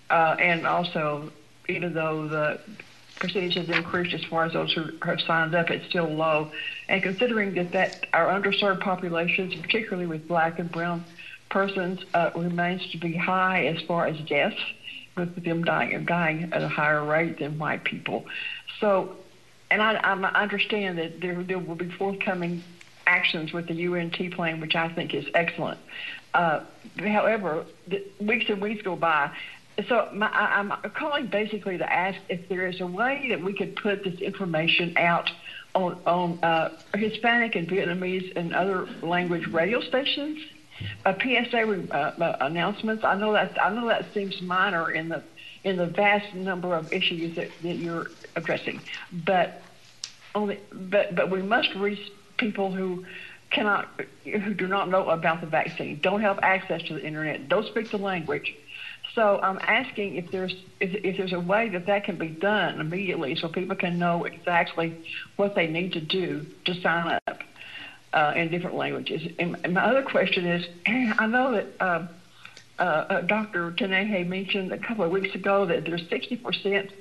and also, even though the percentage has increased as far as those who have signed up, it's still low. And considering that our underserved populations, particularly with Black and brown persons, remains to be high as far as deaths, with them dying at a higher rate than white people. So, and I understand that there will be forthcoming actions with the UNT plan, which I think is excellent. However, weeks and weeks go by. So I'm calling basically to ask if there is a way that we could put this information out on Hispanic and Vietnamese and other language radio stations, PSA announcements. I know that seems minor in the vast number of issues that you're addressing, but we must reach people who do not know about the vaccine, don't have access to the internet, don't speak the language. So I'm asking if there's a way that can be done immediately, so people can know exactly what they need to do to sign up in different languages. And my other question is, I know that Dr. Tanehe mentioned a couple of weeks ago that there's 60%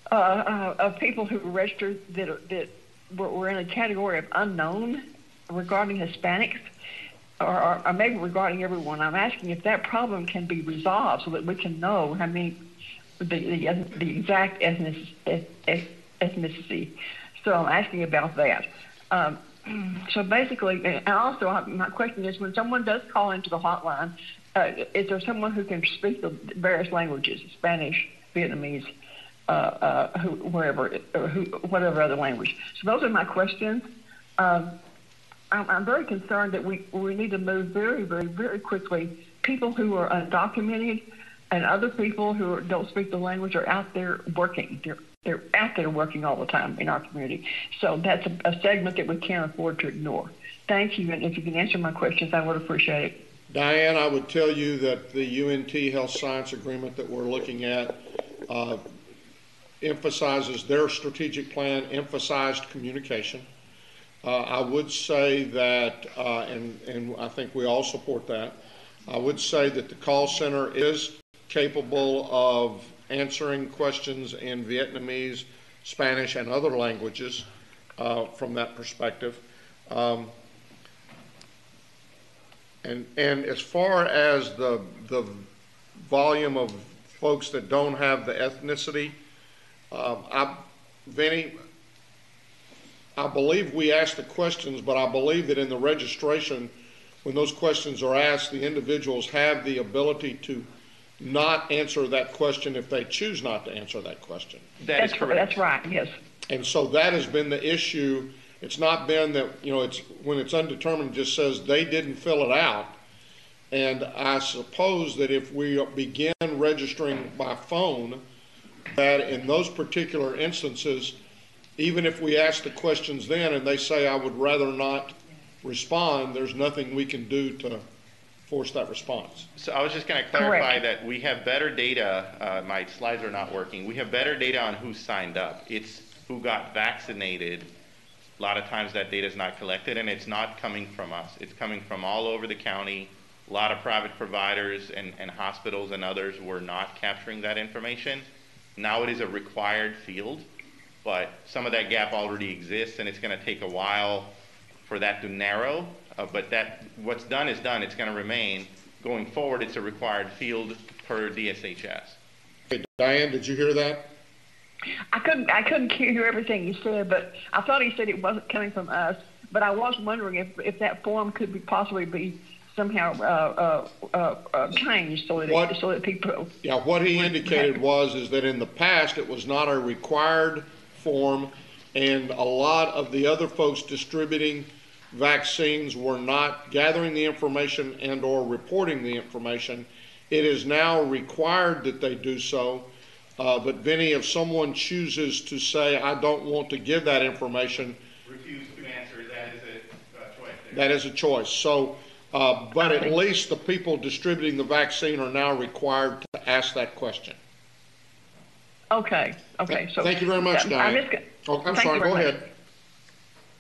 of people who registered that were in a category of unknown regarding Hispanics. Or maybe regarding everyone. I'm asking if that problem can be resolved so that we can know how many, the exact ethnicity. So I'm asking about that. So basically, and also my question is, when someone does call into the hotline, is there someone who can speak the various languages, Spanish, Vietnamese, whatever other language? So those are my questions. I'm very concerned that we need to move very, very, very quickly. People who are undocumented and other people who don't speak the language are out there working. They're out there working all the time in our community. So that's a segment that we can't afford to ignore. Thank you, and if you can answer my questions, I would appreciate it. Diane, I would tell you that the UNT Health Science Agreement that we're looking at emphasizes their strategic plan, emphasized communication. I would say that, and I think we all support that, I would say that the call center is capable of answering questions in Vietnamese, Spanish, and other languages from that perspective. And as far as the volume of folks that don't have the ethnicity, Vinny, I believe we asked the questions, but I believe that in the registration, when those questions are asked, the individuals have the ability to not answer that question if they choose not to answer that question. That's correct. That's right, yes. And so that has been the issue. It's not been that, it's when it's undetermined, it just says they didn't fill it out. And I suppose that if we begin registering by phone, that in those particular instances, even if we ask the questions then and they say, I would rather not respond, there's nothing we can do to force that response. So I was just going to clarify that we have better data. My slides are not working. We have better data on who signed up. It's who got vaccinated. A lot of times that data is not collected, and it's not coming from us. It's coming from all over the county. A lot of private providers and hospitals and others were not capturing that information. Now it is a required field, but some of that gap already exists, and it's going to take a while for that to narrow. But what's done is done. It's going to remain. Going forward, it's a required field per DSHS. Hey, Diane, did you hear that? I couldn't hear everything you said, but I thought he said it wasn't coming from us. But I was wondering if that form could possibly be somehow changed so that people. Yeah, what he indicated is that in the past it was not a required form, and a lot of the other folks distributing vaccines were not gathering the information and or reporting the information. It is now required that they do so. But Vinny, if someone chooses to say, I don't want to give that information, Refuse to answer, that is a choice. That is a choice. So, but at least the people distributing the vaccine are now required to ask that question. Okay. So thank you very much, Diane. I'm sorry. Go ahead.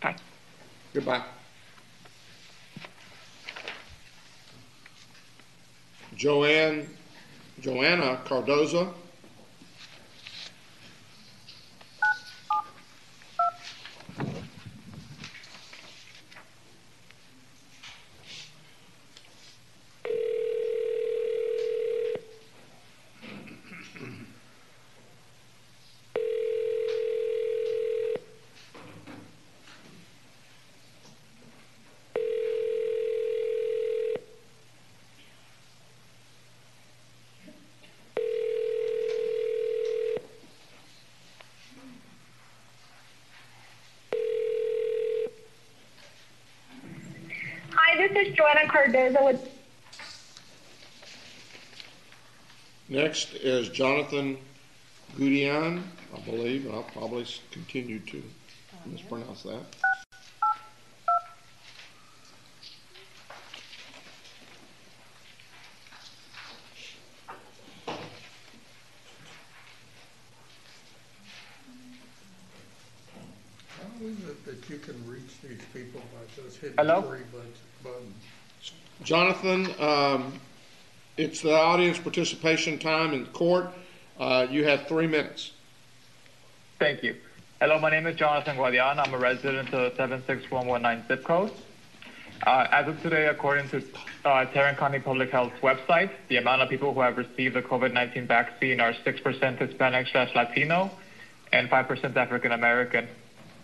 Bye. Goodbye. Joanna Cardoza. This is Joanna Cardoza with. Next is Jonathan Goudian, I believe, and I'll probably continue to mispronounce that. How is it that you can reach these people by just hitting Hello? 3 buttons? Jonathan, it's the audience participation time in court. You have 3 minutes. Thank you. Hello, my name is Jonathan Guadian. I'm a resident of 76119 zip code. As of today, according to Tarrant County Public Health's website, the amount of people who have received the COVID-19 vaccine are 6% Hispanic/Latino and 5% African American.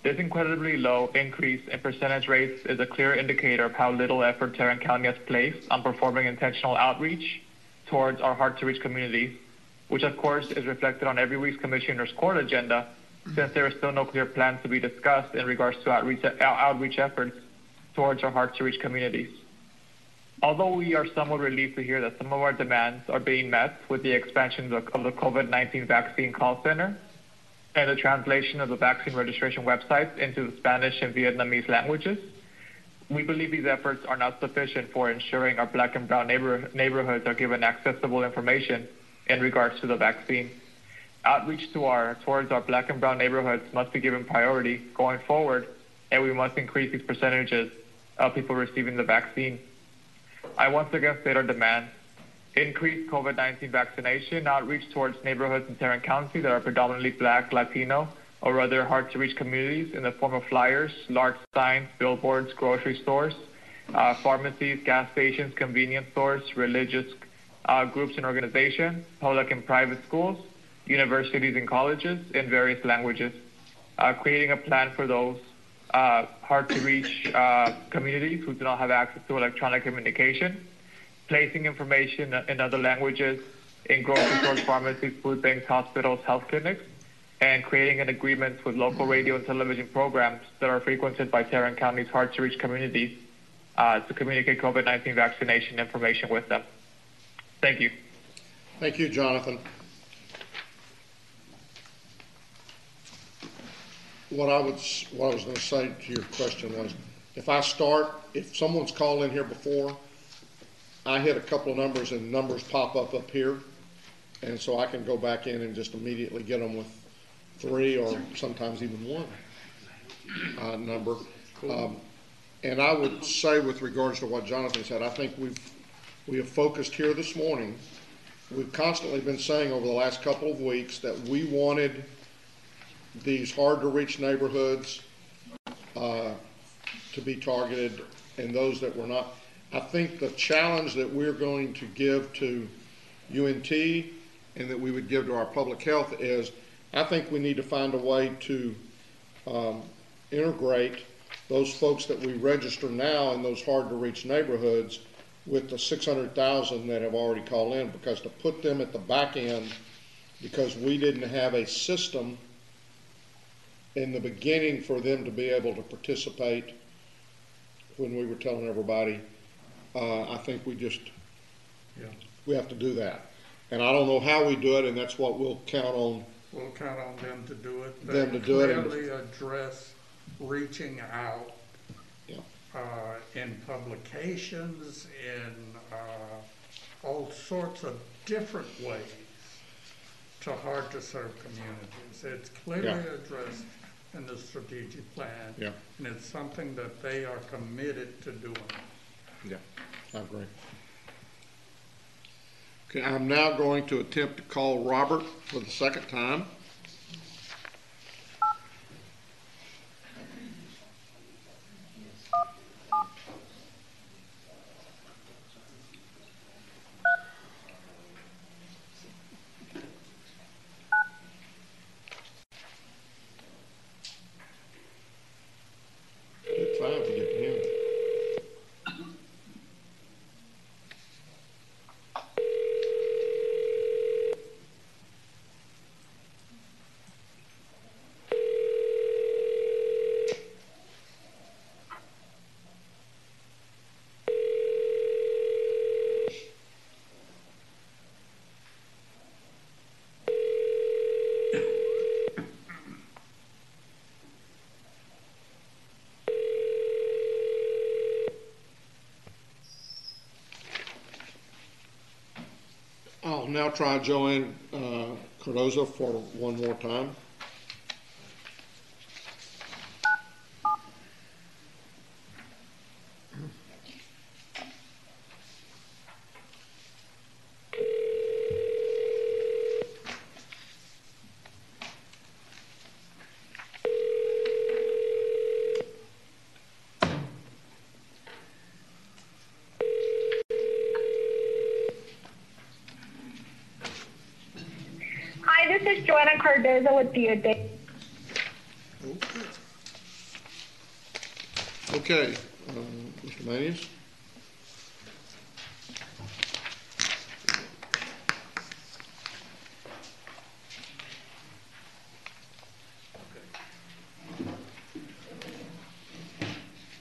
This incredibly low increase in percentage rates is a clear indicator of how little effort Tarrant County has placed on performing intentional outreach towards our hard-to-reach communities, which of course is reflected on every week's Commissioner's Court agenda, since there is still no clear plan to be discussed in regards to outreach efforts towards our hard-to-reach communities. Although we are somewhat relieved to hear that some of our demands are being met with the expansion of the COVID-19 vaccine call center and the translation of the vaccine registration websites into the Spanish and Vietnamese languages, we believe these efforts are not sufficient for ensuring our Black and brown neighborhoods are given accessible information in regards to the vaccine. Outreach towards our Black and brown neighborhoods must be given priority going forward and we must increase these percentages of people receiving the vaccine. I once again state our demand: increase COVID-19 vaccination outreach towards neighborhoods in Tarrant County that are predominantly Black, Latino, or other hard-to-reach communities in the form of flyers, large signs, billboards, grocery stores, pharmacies, gas stations, convenience stores, religious groups and organizations, public and private schools, universities and colleges in various languages, creating a plan for those hard-to-reach communities who do not have access to electronic communication, placing information in other languages in grocery stores, pharmacies, food banks, hospitals, health clinics, and creating an agreement with local radio and television programs that are frequented by Tarrant County's hard-to-reach communities to communicate COVID-19 vaccination information with them. Thank you. Thank you, Jonathan. What I was going to say to your question was, if someone's called in here before, I hit a couple of numbers and numbers pop up here, and so I can go back in and just immediately get them with 3 or sometimes even 1 number. And I would say, with regards to what Jonathan said, I think we have focused here this morning. We've constantly been saying over the last couple of weeks that we wanted these hard-to-reach neighborhoods to be targeted, and those that were not. I think the challenge that we're going to give to UNT and that we would give to our public health is, I think we need to find a way to integrate those folks that we register now in those hard-to-reach neighborhoods with the 600,000 that have already called in, because to put them at the back end, because we didn't have a system in the beginning for them to be able to participate when we were telling everybody, I think we have to do that. And I don't know how we do it, and that's what we'll count on. We'll count on them to do it. Them to do it. Clearly address reaching out in publications, in all sorts of different ways to hard-to-serve communities. It's clearly addressed in the strategic plan, and it's something that they are committed to doing. Yeah, I agree. Okay, I'm now going to attempt to call Robert for the second time. Trying to get him. I'll now try Joanne Cardozo for one more time. Hi, this is Joanna Cardozo with the Okay, Mr. Manius.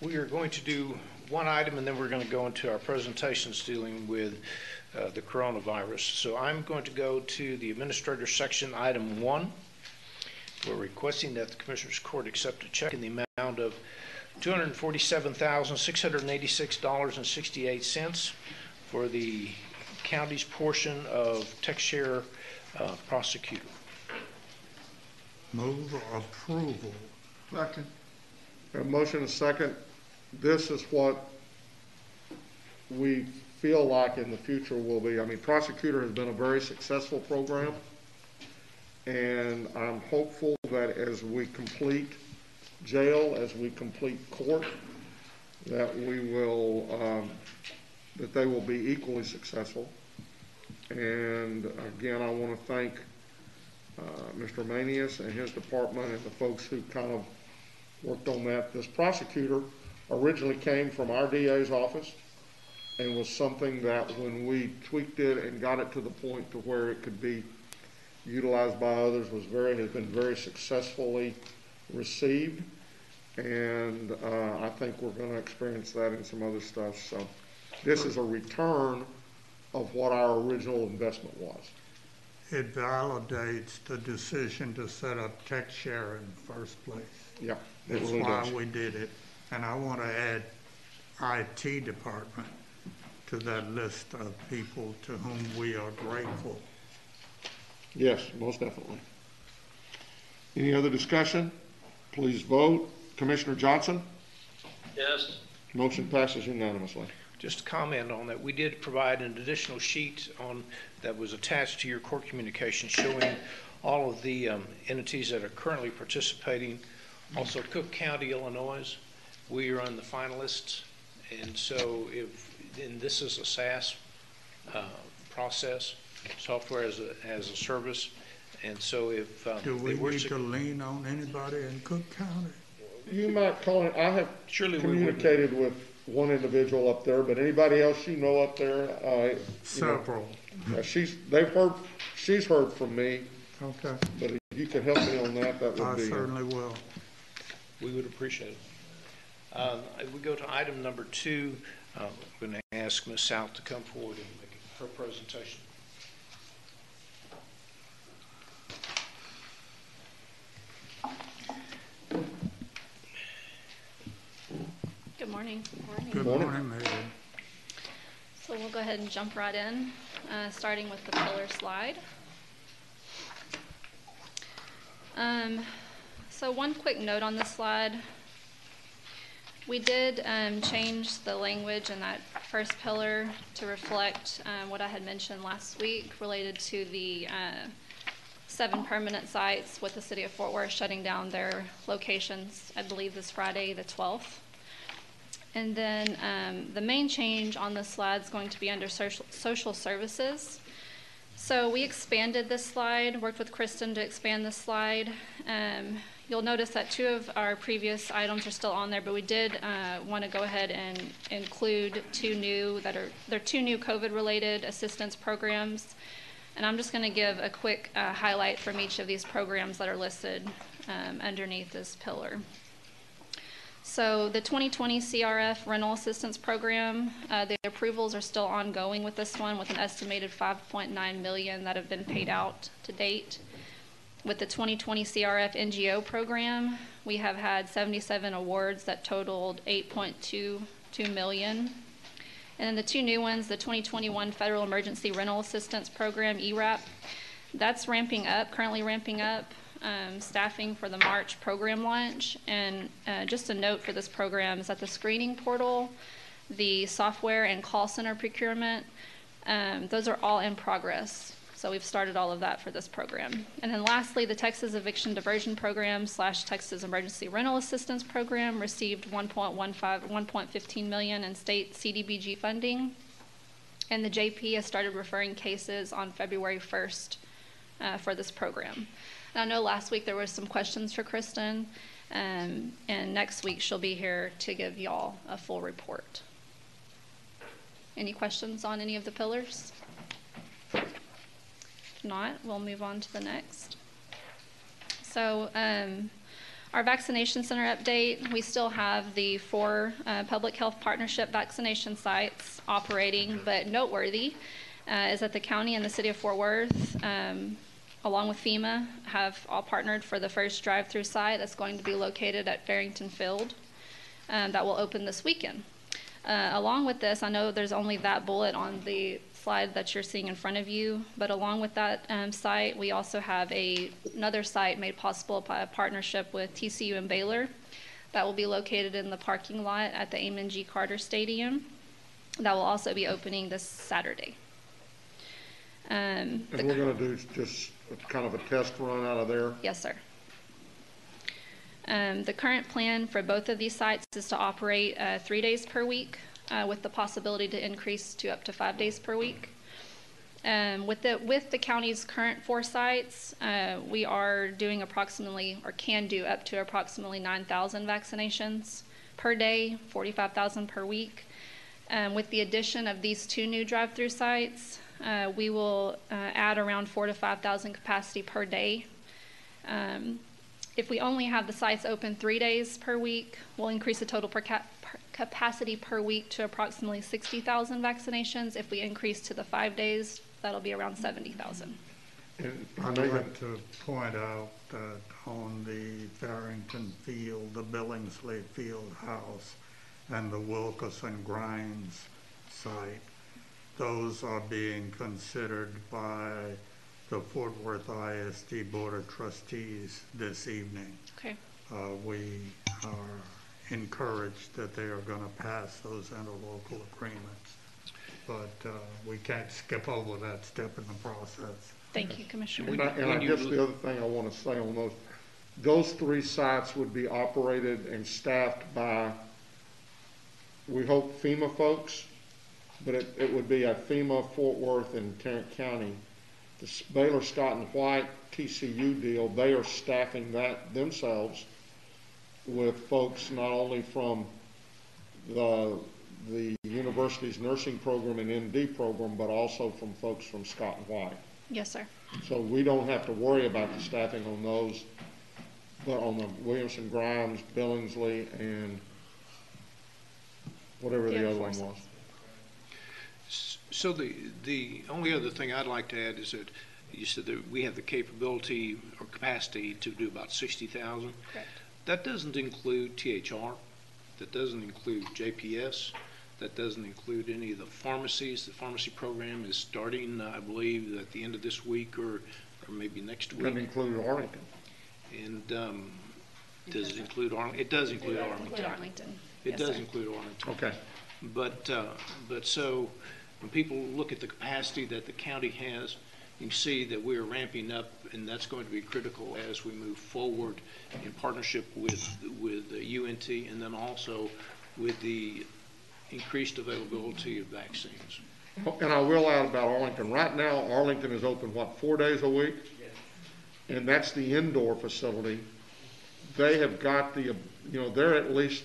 We are going to do one item, and then we're going to go into our presentations dealing with the coronavirus. So I'm going to go to the Administrator Section, Item 1. We're requesting that the Commissioners Court accept a check in the amount of $247,686.68 for the county's portion of Tech Share Prosecutor. Move approval. Second. A motion and a second. This is what we feel like in the future will be. I mean, prosecutor has been a very successful program, and I'm hopeful that as we complete jail, as we complete court, that we will, that they will be equally successful. And again, I want to thank Mr. Manius and his department and the folks who kind of worked on that. This prosecutor originally came from our DA's office and was something that when we tweaked it and got it to the point to where it could be utilized by others has been very successfully received. And I think we're going to experience that in some other stuff. So this is a return of what our original investment was. It validates the decision to set up tech share in the first place. Yeah, That's really why does. we did it. And I want to add IT department to that list of people to whom we are grateful. Yes, most definitely. Any other discussion? Please vote. Commissioner Johnson? Yes. Motion passes unanimously. Just to comment on that, we did provide an additional sheet that was attached to your court communication showing all of the entities that are currently participating. Also, Cook County, Illinois, we are on the finalists, and so and this is a SaaS process, software as a service, and so if do we need to lean on anybody in Cook County? You might call it. I have communicated with one individual up there, but anybody else you know up there? Several. She's heard from me. Okay. But if you can help me on that, that would be. I certainly will. We would appreciate it. If we go to item number 2, I'm going to ask Ms. South to come forward and make her presentation. Good morning. Good morning, Megan. So we'll go ahead and jump right in, starting with the pillar slide. So one quick note on this slide. We did change the language in that first pillar to reflect what I had mentioned last week related to the 7 permanent sites with the city of Fort Worth shutting down their locations, I believe this Friday the 12th. And then the main change on this slide is going to be under social services. So we expanded this slide, worked with Kristen to expand this slide. You'll notice that 2 of our previous items are still on there, but we did want to go ahead and include 2 new COVID-related assistance programs. And I'm just going to give a quick highlight from each of these programs that are listed underneath this pillar. So the 2020 CRF Rental Assistance Program, the approvals are still ongoing with this one with an estimated $5.9 million that have been paid out to date. With the 2020 CRF NGO program, we have had 77 awards that totaled $8.22 million. And then the 2 new ones, the 2021 Federal Emergency Rental Assistance Program, ERAP, that's ramping up, currently ramping up. Staffing for the March program launch. And just a note for this program is that the screening portal, the software and call center procurement, those are all in progress. So we've started all of that for this program. And then lastly, the Texas Eviction Diversion Program / Texas Emergency Rental Assistance Program received $1.15 million in state CDBG funding. And the JP has started referring cases on February 1st for this program. I know last week there were some questions for Kristen, and next week she'll be here to give y'all a full report. Any questions on any of the pillars? If not, we'll move on to the next. So our vaccination center update, we still have the 4 public health partnership vaccination sites operating, but noteworthy is that the county and the city of Fort Worth along with FEMA, have all partnered for the first drive-through site that's going to be located at Farrington Field that will open this weekend. Along with this, I know there's only that bullet on the slide that you're seeing in front of you, but along with that site, we also have another site made possible by a partnership with TCU and Baylor that will be located in the parking lot at the Amon G. Carter Stadium. That will also be opening this Saturday. And we're going to do just kind of a test run out of there? Yes, sir. The current plan for both of these sites is to operate 3 days per week with the possibility to increase to up to 5 days per week. With the county's current 4 sites, we are doing approximately, or can do up to approximately 9,000 vaccinations per day, 45,000 per week. With the addition of these 2 new drive-through sites, we will add around 4,000 to 5,000 capacity per day. If we only have the sites open 3 days per week, we'll increase the total capacity per week to approximately 60,000 vaccinations. If we increase to the 5 days, that'll be around 70,000. I'd like to point out that on the Farrington Field, the Billingsley Field House, and the Wilkerson Grimes site, those are being considered by the Fort Worth ISD Board of Trustees this evening. Okay. We are encouraged that they are going to pass those interlocal agreements, but we can't skip over that step in the process. Thank you, Commissioner. And I guess the other thing I want to say on those 3 sites would be operated and staffed by, we hope, FEMA folks, but it would be a FEMA, Fort Worth, and Tarrant County. The Baylor, Scott and White TCU deal, they are staffing that themselves with folks not only from the university's nursing program and MD program, but also from folks from Scott and White. Yes, sir. So we don't have to worry about the staffing on those, but on the Williamson, Grimes, Billingsley, and whatever the other one was. So the only other thing I'd like to add is that you said that we have the capability or capacity to do about 60,000. Correct. That doesn't include THR. That doesn't include JPS. That doesn't include any of the pharmacies. The pharmacy program is starting, I believe, at the end of this week or maybe next week. Doesn't include Arlington. And does it include Arlington? It does include Arlington. It does include Arlington. Okay. But so when people look at the capacity that the county has, you see that we're ramping up, and that's going to be critical as we move forward in partnership with UNT, and then also with the increased availability of vaccines. And I will add about Arlington. Right now, Arlington is open, 4 days a week? Yes. And that's the indoor facility. They have got they're at least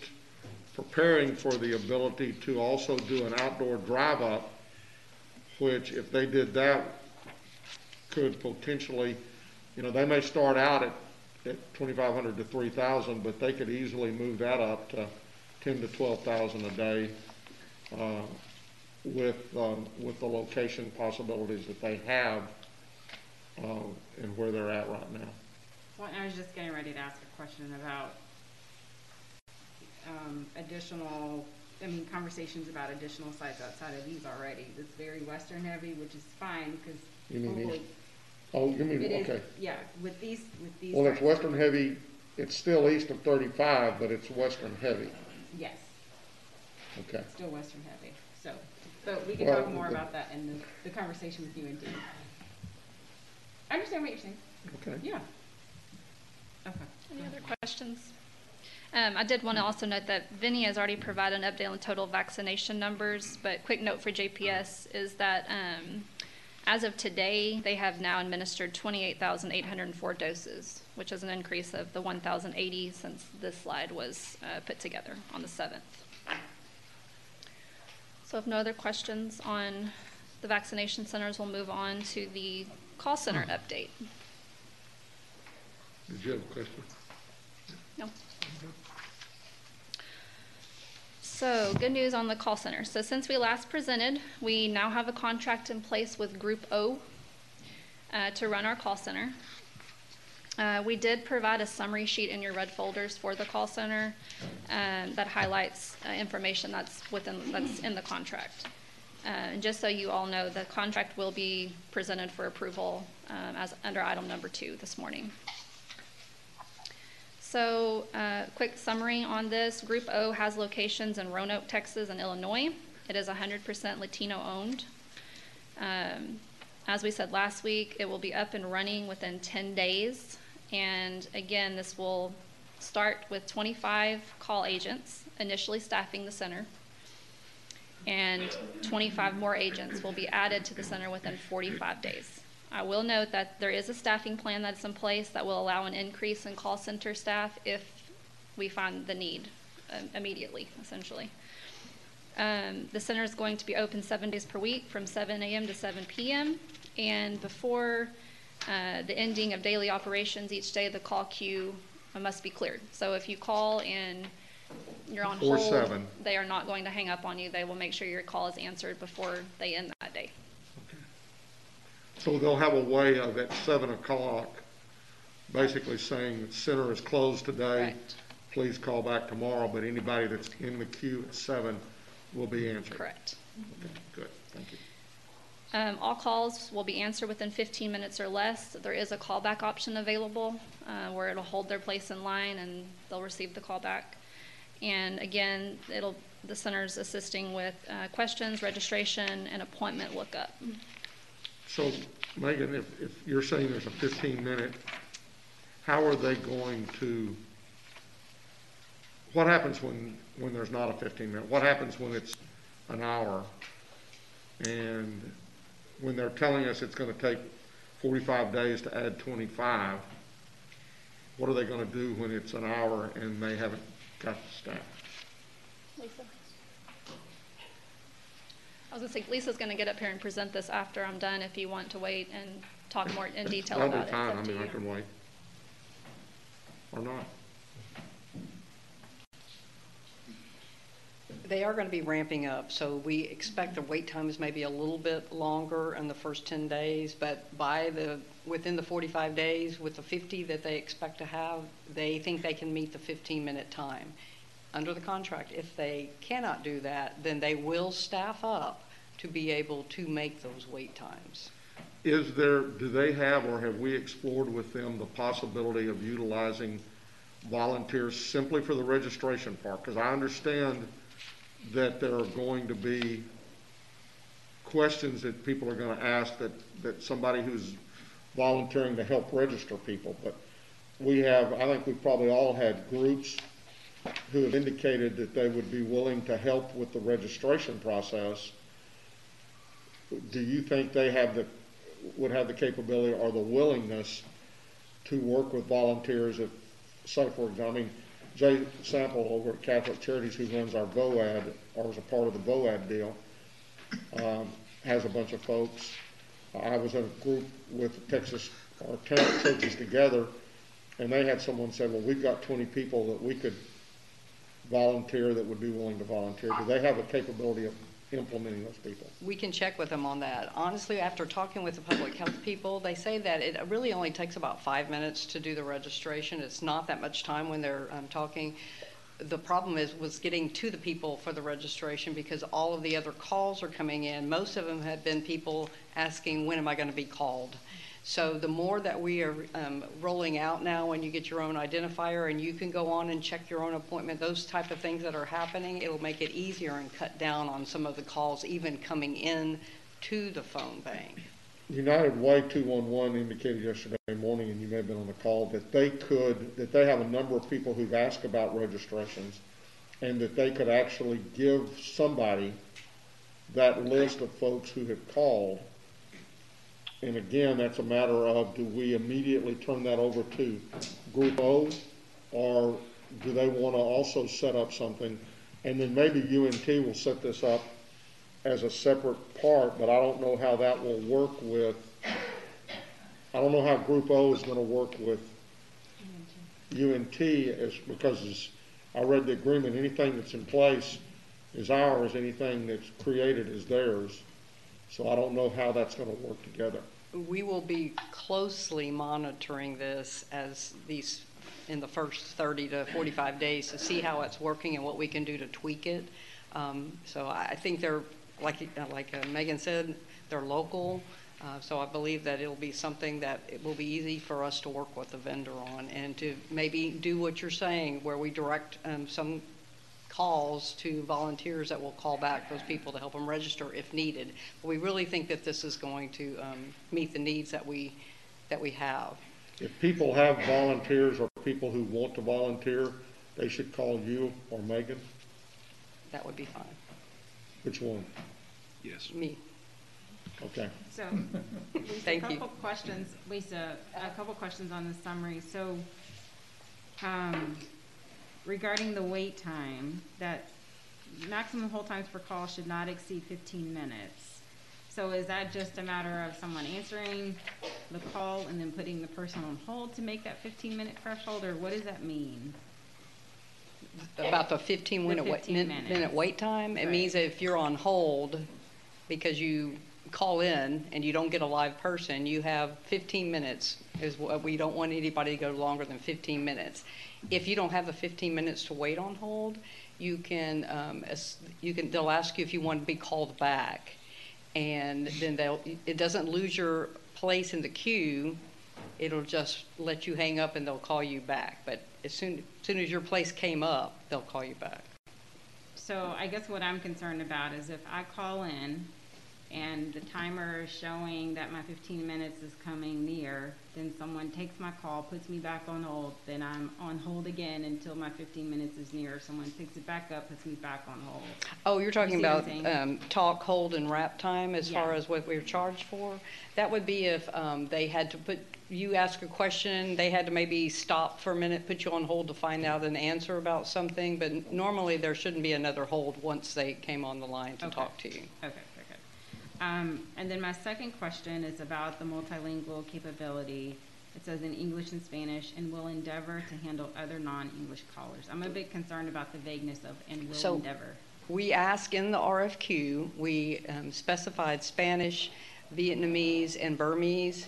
preparing for the ability to also do an outdoor drive-up, which if they did that, could potentially, they may start out at 2,500 to 3,000, but they could easily move that up to 10 to 12,000 a day with the location possibilities that they have and where they're at right now. Well, I was just getting ready to ask a question about conversations about additional sites outside of these already. It's very Western heavy, which is fine because you mean okay. Yeah, with these. Well, it's Western heavy. It's still east of 35, but it's Western heavy. Yes. Okay. Still Western heavy. So, but we can talk more about that in the conversation with UNT. I understand what you're saying. Okay. Yeah. Okay. Any other questions? I did want to also note that Vinny has already provided an update on the total vaccination numbers, but quick note for JPS is that as of today, they have now administered 28,804 doses, which is an increase of the 1,080 since this slide was put together on the 7th. So if no other questions on the vaccination centers, we'll move on to the call center update. Did you have a question? No. So good news on the call center. So since we last presented, we now have a contract in place with Group O to run our call center. We did provide a summary sheet in your red folders for the call center that highlights information that's in the contract. And just so you all know, the contract will be presented for approval as under item number 2 this morning. So, quick summary on this. Group O has locations in Roanoke, Texas, and Illinois. It is 100% Latino-owned. As we said last week, it will be up and running within 10 days. And again, this will start with 25 call agents initially staffing the center. And 25 more agents will be added to the center within 45 days. I will note that there is a staffing plan that's in place that will allow an increase in call center staff if we find the need immediately, essentially. The center is going to be open 7 days per week from 7 a.m. to 7 p.m. And before the ending of daily operations each day, the call queue must be cleared. So if you call and you're on hold, 7. they are not going to hang up on you. They will make sure your call is answered before they end that day. So they'll have a way of at 7 o'clock basically saying the center is closed today. Correct. Please call back tomorrow, but anybody that's in the queue at 7 will be answered. Correct. Okay, good, thank you. All calls will be answered within 15 minutes or less. There is a callback option available where it'll hold their place in line and they'll receive the callback. And again, the center's assisting with questions, registration, and appointment lookup. So, Megan, if you're saying there's a 15-minute, how are they going to, what happens when there's not a 15-minute? What happens when it's an hour? And when they're telling us it's going to take 45 days to add 25, what are they going to do when it's an hour and they haven't got the staff? Lisa. I was going to say, Lisa's going to get up here and present this after I'm done if you want to wait and talk more in detail That'll about be fine. it. I mean, I can wait. Or not. They are going to be ramping up, so we expect the wait time is maybe a little bit longer in the first 10 days, but within the 45 days, with the 50 that they expect to have, they think they can meet the 15-minute time under the contract. If they cannot do that, then they will staff up to be able to make those wait times. Do they have, or have we explored with them the possibility of utilizing volunteers simply for the registration part? Because I understand that there are going to be questions that people are going to ask that somebody who's volunteering to help register people. But I think we've probably all had groups who have indicated that they would be willing to help with the registration process. Do you think they would have the capability or the willingness to work with volunteers if, say, for example, Jay Sample over at Catholic Charities, who runs our VOAD, or is a part of the VOAD deal, has a bunch of folks. I was in a group with Texas, or Tarrant churches together, and they had someone say, well, we've got 20 people that we could volunteer that would be willing to volunteer. Do they have the capability of implementing those people? We can check with them on that. Honestly, after talking with the public health people, they say that it really only takes about 5 minutes to do the registration. It's not that much time when they're talking. The problem was getting to the people for the registration because all of the other calls are coming in. Most of them have been people asking, when am I going to be called? So the more that we are rolling out now, when you get your own identifier and you can go on and check your own appointment, those type of things that are happening, it'll make it easier and cut down on some of the calls even coming in to the phone bank. United Way 211 indicated yesterday morning, and you may have been on the call, that they have a number of people who've asked about registrations and that they could actually give somebody that list of folks who have called. And again, that's a matter of, do we immediately turn that over to Group O, or do they want to also set up something? And then maybe UNT will set this up as a separate part, but I don't know how that will work with, I don't know how Group O is going to work with UNT, because I read the agreement, anything that's in place is ours, anything that's created is theirs. So I don't know how that's going to work together. We will be closely monitoring this as these in the first 30 to 45 days to see how it's working and what we can do to tweak it. So I think they're, like Megan said, they're local. So I believe that it'll be something that it will be easy for us to work with the vendor on and to maybe do what you're saying, where we direct some calls to volunteers that will call back those people to help them register if needed. But we really think that this is going to meet the needs that we have. If people have volunteers or people who want to volunteer, they should call you or Megan. That would be fine. Which one? Yes. Me. Okay. So, Lisa, Thank you. Lisa, a couple questions on the summary. So, regarding the wait time, that maximum hold times per call should not exceed 15 minutes. So is that just a matter of someone answering the call and then putting the person on hold to make that 15-minute threshold, or what does that mean? About the 15-minute wait time? It means that if you're on hold because you call in and you don't get a live person, you have 15 minutes. We don't want anybody to go longer than 15 minutes. If you don't have the 15 minutes to wait on hold, they'll ask you if you want to be called back. And then it doesn't lose your place in the queue. It'll just let you hang up and they'll call you back. But as soon as your place came up, they'll call you back. So I guess what I'm concerned about is if I call in and the timer is showing that my 15 minutes is coming near, then someone takes my call, puts me back on hold, then I'm on hold again until my 15 minutes is near. Someone picks it back up, puts me back on hold. Oh, you're talking about talk, hold, and wrap time as far as what we're charged for? That would be if they had to you ask a question, they had to maybe stop for a minute, put you on hold to find out an answer about something, but normally there shouldn't be another hold once they came on the line to talk to you. Okay. And then my second question is about the multilingual capability. It says in English and Spanish, and will endeavor to handle other non-English callers. I'm a bit concerned about the vagueness of and will endeavor. We ask in the RFQ, we specified Spanish, Vietnamese, and Burmese,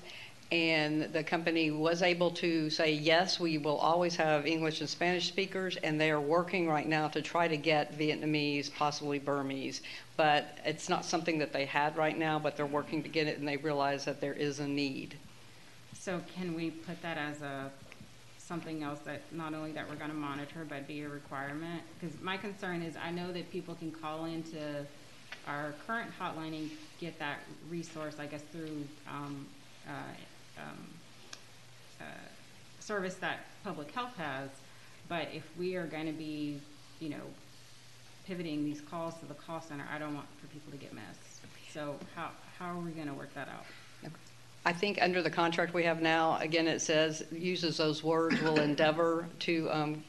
and the company was able to say, yes, we will always have English and Spanish speakers, and they are working right now to try to get Vietnamese, possibly Burmese. But it's not something that they had right now, but they're working to get it, and they realize that there is a need. So can we put that as something else that not only that we're going to monitor, but be a requirement? Because my concern is I know that people can call into our current hotline and get that resource, I guess, through service that public health has. But if we are going to be, pivoting these calls to the call center, I don't want for people to get missed. So how are we going to work that out? I think under the contract we have now, again, it uses those words, will endeavor to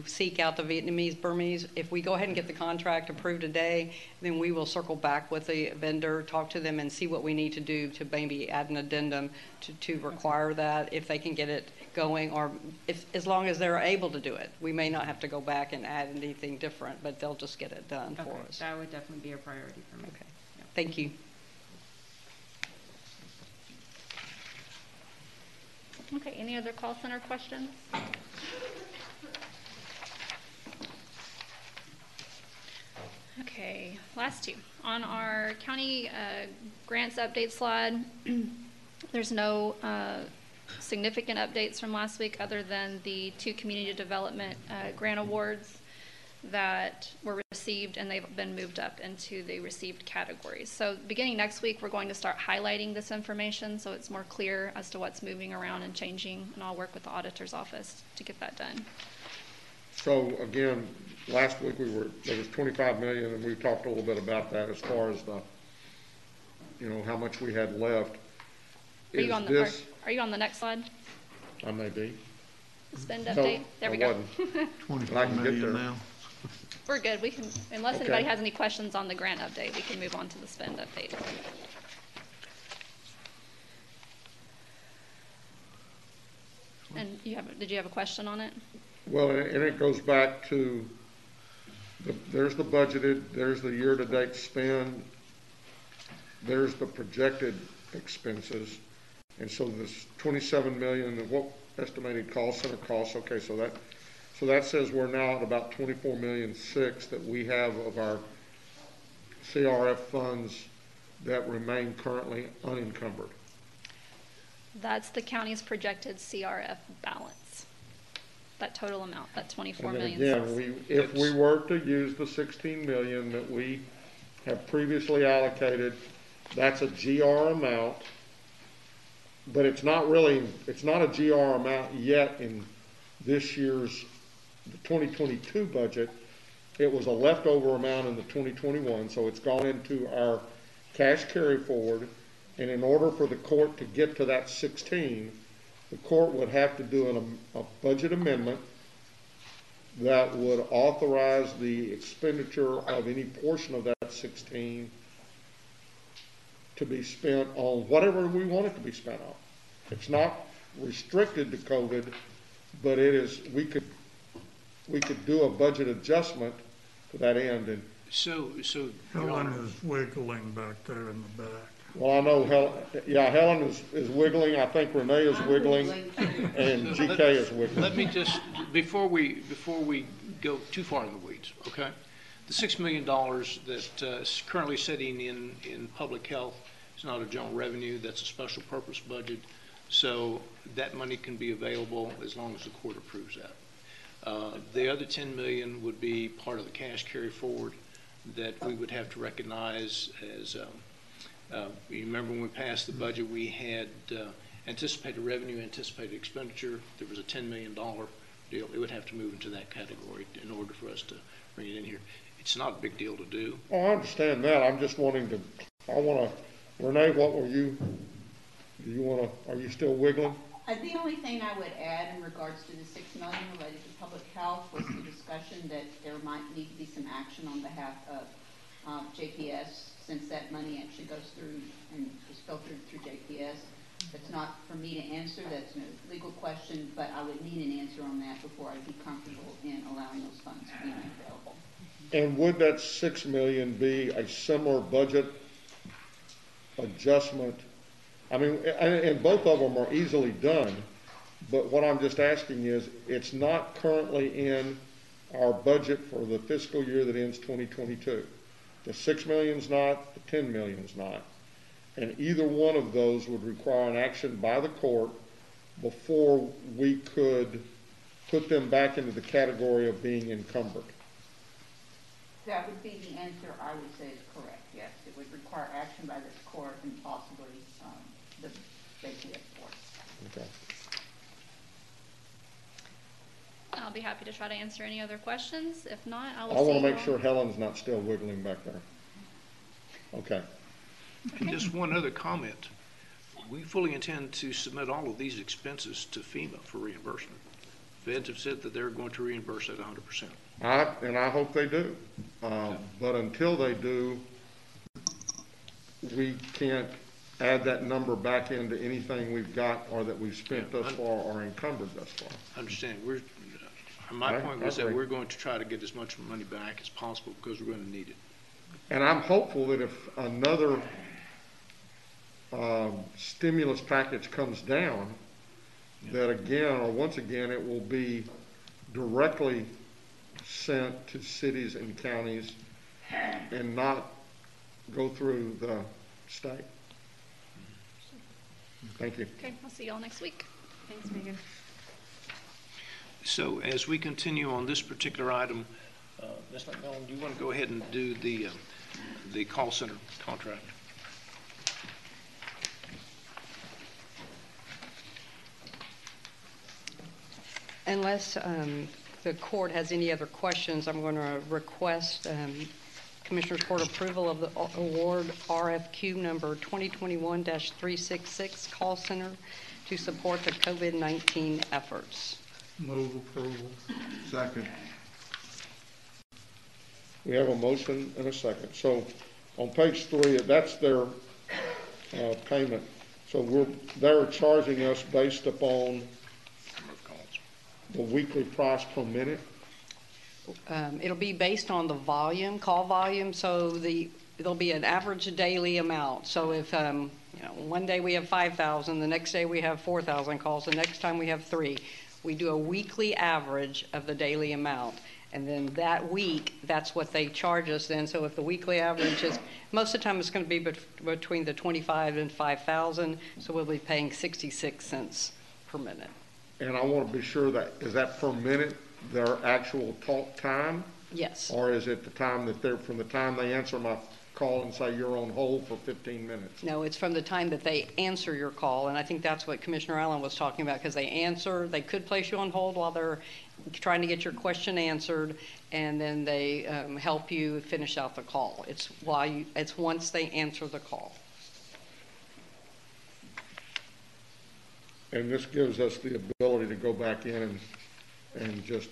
seek out the Vietnamese, Burmese. If we go ahead and get the contract approved today, then we will circle back with the vendor, talk to them, and see what we need to do to maybe add an addendum to require that if they can get it going, or as long as they're able to do it. We may not have to go back and add anything different, but they'll just get it done for us. That would definitely be a priority for me. Okay. Yep. Thank you. Okay, any other call center questions? Okay, last two. On our county grants update slide, there's no significant updates from last week other than the 2 community development grant awards that were received, and they've been moved up into the received categories. So beginning next week, we're going to start highlighting this information so it's more clear as to what's moving around and changing, and I'll work with the auditor's office to get that done. So again, last week there was 25 million, and we talked a little bit about that as far as how much we had left. Are you on the next slide? I may be. The spend update? There we go. 25 million now. We're good. We can, unless anybody has any questions on the grant update, we can move on to the spend update. And did you have a question on it? Well, and it goes back to there's the budgeted, there's the year-to-date spend, there's the projected expenses, and so this 27 million of what estimated call center costs. Okay, so that says we're now at about 24.6 million that we have of our CRF funds that remain currently unencumbered? That's the county's projected CRF balance. That total amount, that 24 And then million. again, if we were to use the 16 million that we have previously allocated, that's a GR amount, but it's not a GR amount yet in this year's, the 2022 budget. It was a leftover amount in the 2021, so it's gone into our cash carry forward, and in order for the court to get to that 16, the court would have to do a budget amendment that would authorize the expenditure of any portion of that 16 to be spent on whatever we want it to be spent on. It's not restricted to COVID, but it is, we could do a budget adjustment to that end. And So, Helen is wiggling back there in the back. well, I know Helen is wiggling. I think Renee is wiggling, and GK is wiggling. let me just, before we go too far in the weeds, okay? The $6 million that is currently sitting in public health is not a general revenue, that's a special purpose budget. So that money can be available as long as the court approves that. The other 10 million would be part of the cash carry forward that we would have to recognize as, you remember when we passed the budget, we had anticipated revenue, anticipated expenditure. There was a $10 million deal. It would have to move into that category in order for us to bring it in here. It's not a big deal to do. Oh, I understand that. I'm just wanting to, Renee, what were you, are you still wiggling? The only thing I would add in regards to the $6 million related to public health was the discussion that there might need to be some action on behalf of JPS, since that money actually goes through and is filtered through JPS. That's not for me to answer, that's a legal question, but I would need an answer on that before I'd be comfortable in allowing those funds to be available. And would that $6 million be a similar budget adjustment? I mean, and both of them are easily done, but what I'm just asking is, it's not currently in our budget for the fiscal year that ends 2022. The $6 million's not, the 10 million's not. And either one of those would require an action by the court before we could put them back into the category of being encumbered. That would be the answer I would say is correct, yes. It would require action by this court and possibly the JPS court. Okay. I'll be happy to try to answer any other questions. If not, I will I want to see make you sure all. Helen's not still wiggling back there. Okay. And just one other comment. We fully intend to submit all of these expenses to FEMA for reimbursement. Feds have said that they're going to reimburse at 100%. And I hope they do. But until they do, we can't add that number back into anything we've got or that we've spent thus far or encumbered thus far. I understand. My point was that we're going to try to get as much money back as possible because we're going to need it. And I'm hopeful that if another stimulus package comes down, that again, or once again, it will be directly sent to cities and counties and not go through the state. Thank you. Okay, I'll see you all next week. Thanks, Megan. So as we continue on this particular item, Ms. McMillan, do you want to go ahead and do the call center contract? Unless the court has any other questions, I'm going to request Commissioners Court approval of the award RFQ number 2021-366 call center to support the COVID-19 efforts. Move approval. Second. We have a motion and a second. So on page 3, that's their payment. So they're charging us based upon the weekly price per minute. It'll be based on the volume, call volume, so there'll be an average daily amount. So if one day we have 5,000, the next day we have 4,000 calls, the next time we have 3. We do a weekly average of the daily amount, And then that week, that's what they charge us then. So if the weekly average is, most of the time it's going to be between the 25 and 5,000, so we'll be paying 66 cents per minute. And I want to be sure that, is that per minute, their actual talk time? Yes. Or is it the time that they're, from the time they answer my call and say you're on hold for 15 minutes? No, it's from the time that they answer your call, and I think that's what Commissioner Allen was talking about, because they could place you on hold while they're trying to get your question answered, and then they help you finish out the call. It's once they answer the call. And this gives us the ability to go back in and just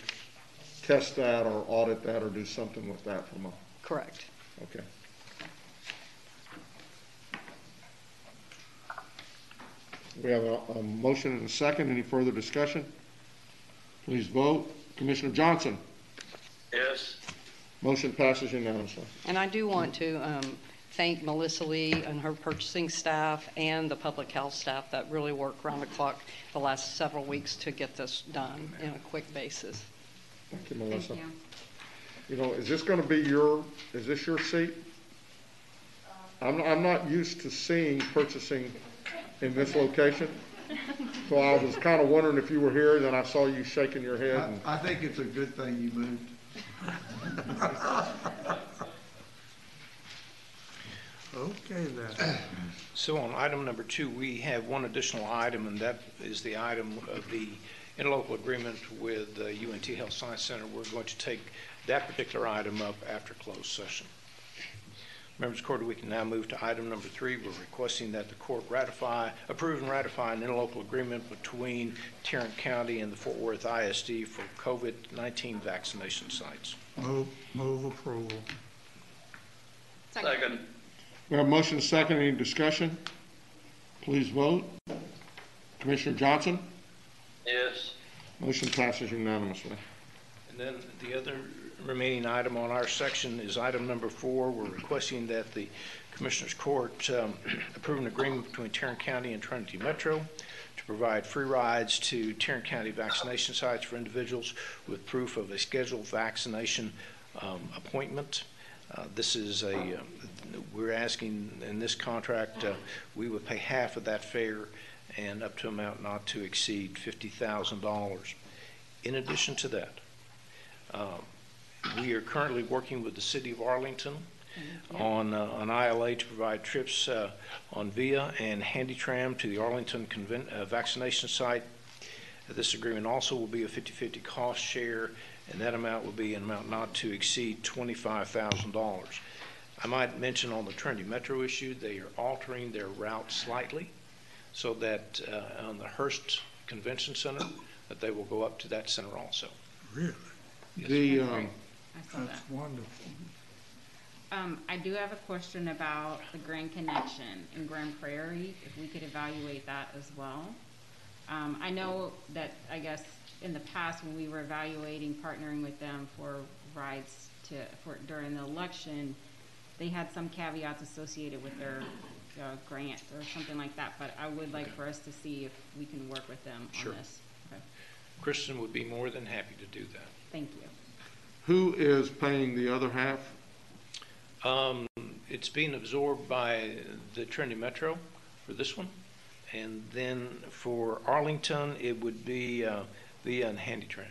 test that or audit that or do something with that from a... Correct. Okay. We have a motion and a second. Any further discussion? Please vote. Commissioner Johnson? Yes. Motion passes unanimously. And I do want to thank Melissa Lee and her purchasing staff and the public health staff that really worked around the clock the last several weeks to get this done in a quick basis. Thank you, Melissa. Thank you. You know, is this going to be is this your seat? I'm not used to seeing purchasing in this location. So I was kind of wondering if you were here, then I saw you shaking your head. I think it's a good thing you moved. Okay then. So on item number 2, we have one additional item, and that is the item of the interlocal agreement with UNT Health Science Center. We're going to take that particular item up after closed session. Members of the court, we can now move to item number 3. We're requesting that the court approve and ratify an interlocal agreement between Tarrant County and the Fort Worth ISD for COVID-19 vaccination sites. Move approval. Second. We have a motion second. Any discussion? Please vote. Commissioner Johnson? Yes. Motion passes unanimously. And then the other remaining item on our section is item number 4. We're requesting that the Commissioners Court approve an agreement between Tarrant County and Trinity Metro to provide free rides to Tarrant County vaccination sites for individuals with proof of a scheduled vaccination appointment. This is we're asking in this contract, we would pay half of that fare and up to amount not to exceed $50,000. In addition to that, we are currently working with the City of Arlington on an ILA to provide trips on VIA and Handy Tram to the Arlington vaccination site. This agreement also will be a 50-50 cost share, and that amount will be an amount not to exceed $25,000. I might mention on the Trinity Metro issue, they are altering their route slightly so that on the Hearst Convention Center, that they will go up to that center also. Really? Yes, that's wonderful. I do have a question about the Grand Connection in Grand Prairie, if we could evaluate that as well. I know that, I guess, in the past when we were evaluating partnering with them for rides during the election, they had some caveats associated with their grant or something like that, but I would like for us to see if we can work with them on this. Okay. Kristen would be more than happy to do that. Thank you. Who is paying the other half? It's being absorbed by the Trinity Metro for this one. And then for Arlington, it would be VIA and Handy Tram.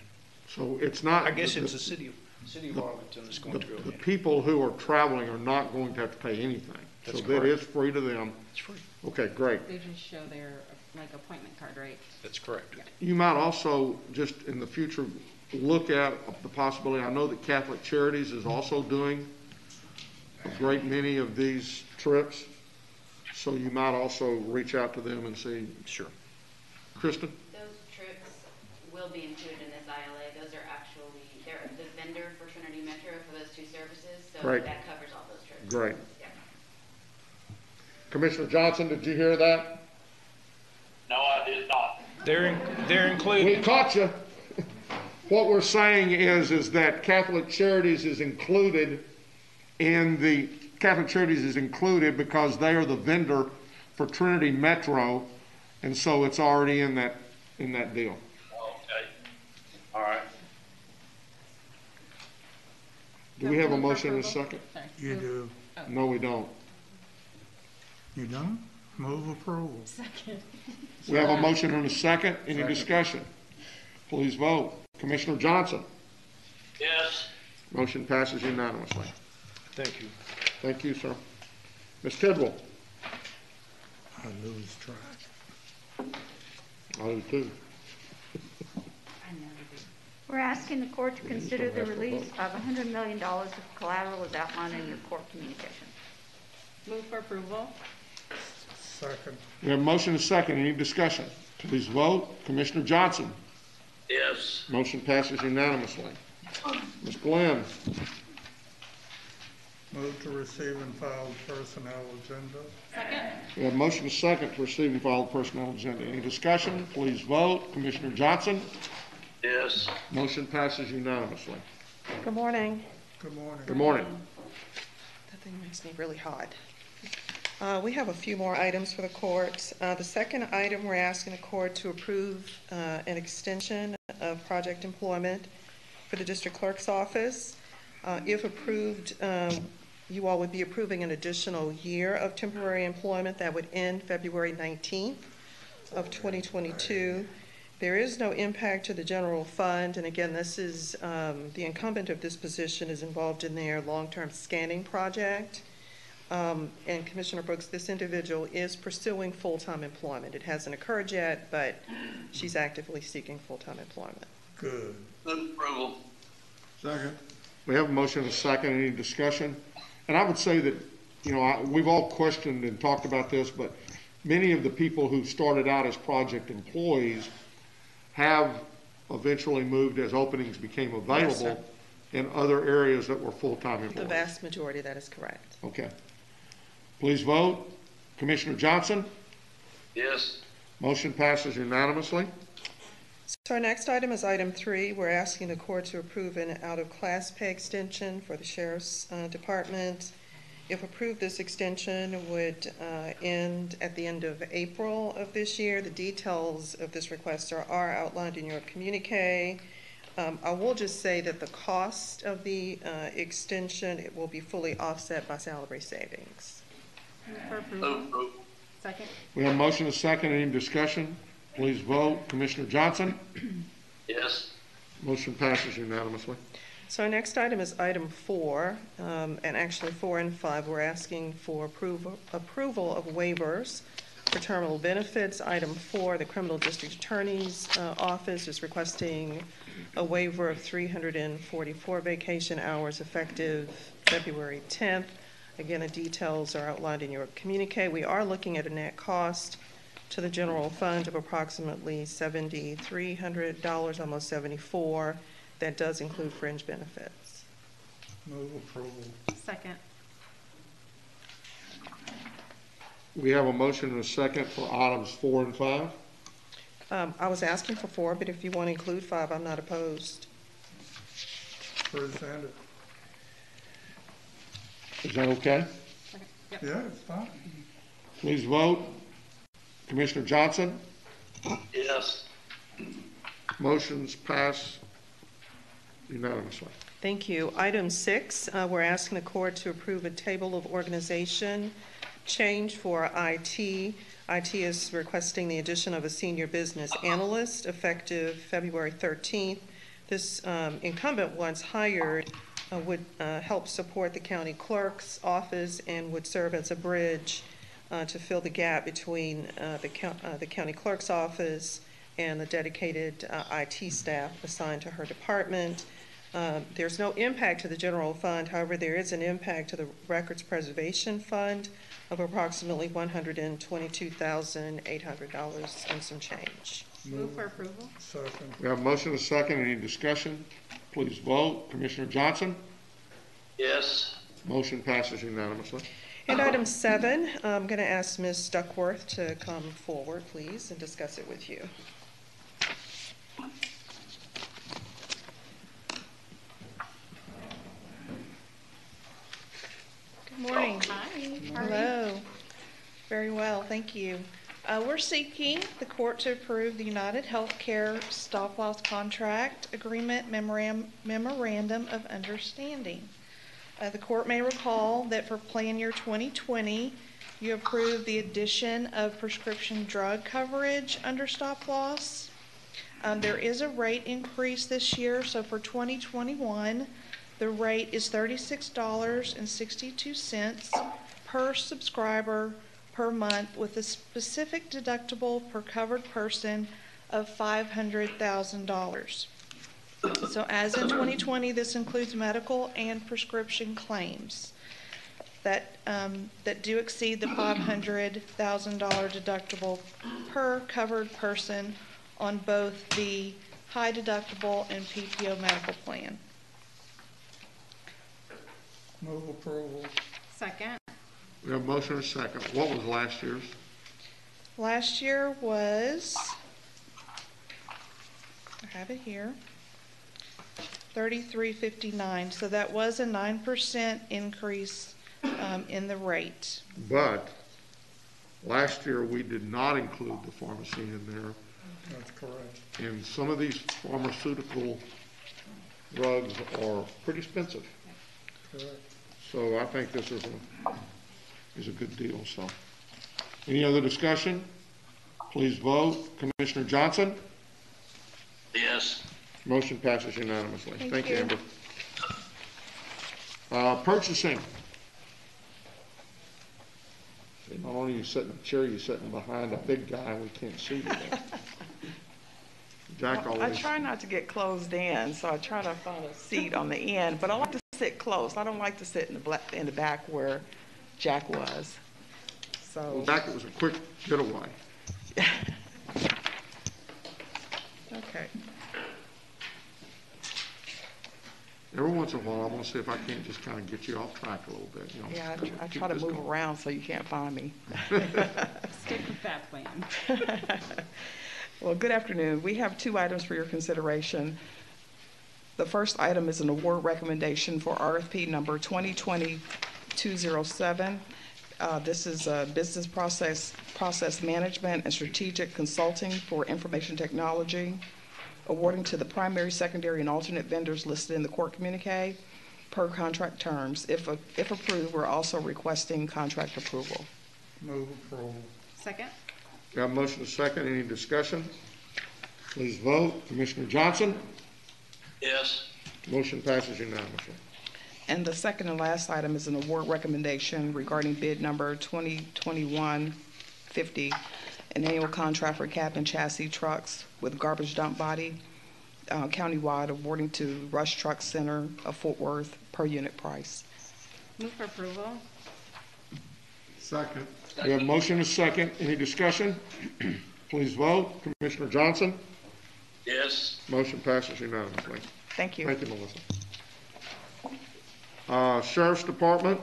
So it's not... I guess it's the city of Arlington is going to go The ahead. people who are traveling are not going to have to pay anything. That's so correct. that is free to them. It's free. Okay, great. They just show their appointment card, right? That's correct. You might also just in the future look at the possibility. I know that Catholic Charities is also doing a great many of these trips. So you might also reach out to them and see. Sure. Kristen? Those trips will be included in this ILA. Those are actually, they're the vendor for Trinity Metro for those two services, so Great. that covers all those trips. Great. Yeah. Commissioner Johnson, did you hear that? No, I did not. They're included. We caught you. What we're saying is that Catholic Charities is included in the Catholic Charities is included because they are the vendor for Trinity Metro, and so it's already in that deal. Okay. All right. Do we have a motion and a second? You do. No, we don't. You don't? Move approval. Second. We have a motion and a second. Any discussion? Please vote. Commissioner Johnson? Yes. Motion passes unanimously. Thank you. Thank you, sir. Ms. Tidwell? I lose track. I do too. We're asking the court to consider the release of $100 million of collateral as outlined in your court communication. Move for approval. Second. We have a motion and a second. Any discussion? Please vote. Commissioner Johnson? Yes. Motion passes unanimously. Ms. Glenn? Move to receive and file the personnel agenda. Second. We have a motion and a second to receive and file the personnel agenda. Any discussion? Please vote. Commissioner Johnson? Yes. Motion passes unanimously. Good morning. Good morning. Good morning. That thing makes me really hot. We have a few more items for the court. The second item, we're asking the court to approve an extension of project employment for the district clerk's office. If approved, you all would be approving an additional year of temporary employment that would end February 19th of 2022. There is no impact to the general fund, and again, this is the incumbent of this position is involved in their long-term scanning project. And Commissioner Brooks, this individual is pursuing full-time employment. It hasn't occurred yet, but she's actively seeking full-time employment. Good. Move approval. Second. We have a motion and a second. Any discussion? And I would say that, you know, we've all questioned and talked about this, but many of the people who started out as project employees have eventually moved as openings became available Yes, in other areas that were full-time employees. The vast majority, that is correct. Okay. Please vote. Commissioner Johnson? Yes. Motion passes unanimously. So our next item is item 3. We're asking the court to approve an out-of-class pay extension for the Sheriff's Department. If approved, this extension would end at the end of April of this year. The details of this request are outlined in your communique. I will just say that the cost of the extension, it will be fully offset by salary savings. Move for approval. Second. We have a motion and a second. Any discussion? Please vote. Commissioner Johnson? Yes. Motion passes unanimously. So our next item is item 4, and actually 4 and 5. We're asking for approval of waivers for terminal benefits. Item 4, the Criminal District Attorney's Office is requesting a waiver of 344 vacation hours effective February 10th. Again, the details are outlined in your communique. We are looking at a net cost to the general fund of approximately $7,300, almost $74,000. That does include fringe benefits. Move approval. Second. We have a motion and a second for items 4 and 5. I was asking for 4, but if you want to include 5, I'm not opposed. Present it. Is that okay? Yeah, it's fine. Please vote. Commissioner Johnson? Yes. Motions pass unanimously. Thank you. Item 6, we're asking the court to approve a table of organization change for IT. IT is requesting the addition of a senior business analyst effective February 13th. This incumbent, once hired, would help support the county clerk's office and would serve as a bridge to fill the gap between the county clerk's office and the dedicated IT staff assigned to her department. There's no impact to the general fund. However, there is an impact to the records preservation fund of approximately $122,800 and some change. Move for approval. Second. We have a motion and a second. Any discussion? Please vote. Commissioner Johnson? Yes. Motion passes unanimously. And item 7, I'm going to ask Ms. Duckworth to come forward, please, and discuss it with you. Good morning. Hi. Hello. Very well, thank you. We're seeking the court to approve the United Healthcare stop-loss contract agreement memorandum of understanding. The court may recall that for plan year 2020, you approved the addition of prescription drug coverage under stop loss. There is a rate increase this year, so for 2021, the rate is $36.62 per subscriber per month with a specific deductible per covered person of $500,000. So as in 2020, this includes medical and prescription claims that do exceed the $500,000 deductible per covered person on both the high deductible and PPO medical plan. Move approval. Second. We have a motion and a second. What was last year's? Last year was, I have it here, $33.59. So that was a 9% increase in the rate. But last year, we did not include the pharmacy in there. That's correct. And some of these pharmaceutical drugs are pretty expensive. Correct. So I think this is a good deal, so. Any other discussion? Please vote. Commissioner Johnson? Yes. Motion passes unanimously. Thank you. Amber. Purchasing. See, not only you sitting in the chair, you're sitting behind a big guy, we can't see you there. Jack I always. try not to get closed in, so I try to find a seat on the end, but I like to sit close. I don't like to sit in the back where Jack was. So. Well, Jack, it was a quick getaway. Okay. Every once in a while, I'm gonna see if I can't just kind of get you off track a little bit, you know. Yeah, I keep try to this move going. around so you can't find me. Stick with that plan. Well, good afternoon. We have two items for your consideration. The first item is an award recommendation for RFP number 2020-207. This is business process management and strategic consulting for information technology, awarding to the primary, secondary, and alternate vendors listed in the court communique per contract terms. If approved, we're also requesting contract approval. Move approval. Second. We have a motion and a second. Any discussion? Please vote. Commissioner Johnson? Yes. Motion passes unanimously. And the second and last item is an award recommendation regarding bid number 2021-50, an annual contract for cab and chassis trucks with garbage dump body, countywide, awarding to Rush Truck Center of Fort Worth per unit price. Move for approval. Second. We have a motion and a second. Any discussion? Please vote. Commissioner Johnson? Yes. Motion passes unanimously. Thank you. Thank you, Melissa. Sheriff's Department.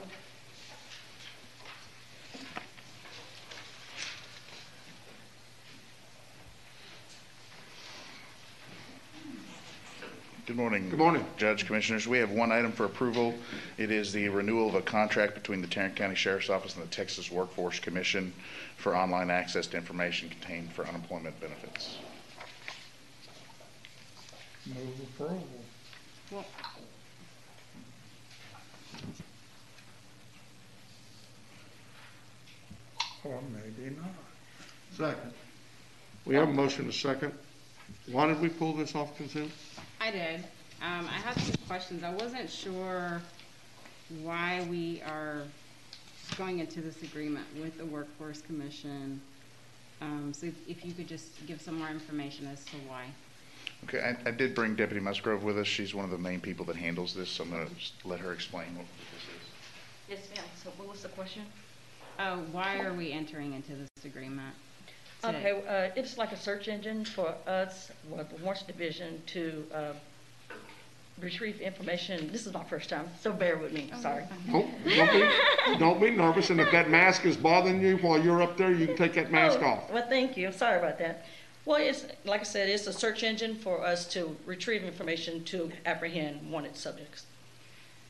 Good morning. Good morning. Judge, Commissioners. We have one item for approval. It is the renewal of a contract between the Tarrant County Sheriff's Office and the Texas Workforce Commission for online access to information contained for unemployment benefits. Move approval. Well, Or maybe not. Second. We have a motion and a second. Why did we pull this off consent? I did. I had some questions. I wasn't sure why we are going into this agreement with the Workforce Commission. So if you could just give some more information as to why. Okay, I did bring Deputy Musgrove with us. She's one of the main people that handles this, so I'm going to just let her explain what this is. Yes, ma'am. So what was the question? Why are we entering into this agreement? Okay, it's like a search engine for us, the Warrants Division, to retrieve information. This is my first time, so bear with me. Sorry. Don't be nervous, and if that mask is bothering you while you're up there, you can take that mask off. Well, thank you. Sorry about that. Well, it's like I said, it's a search engine for us to retrieve information to apprehend wanted subjects.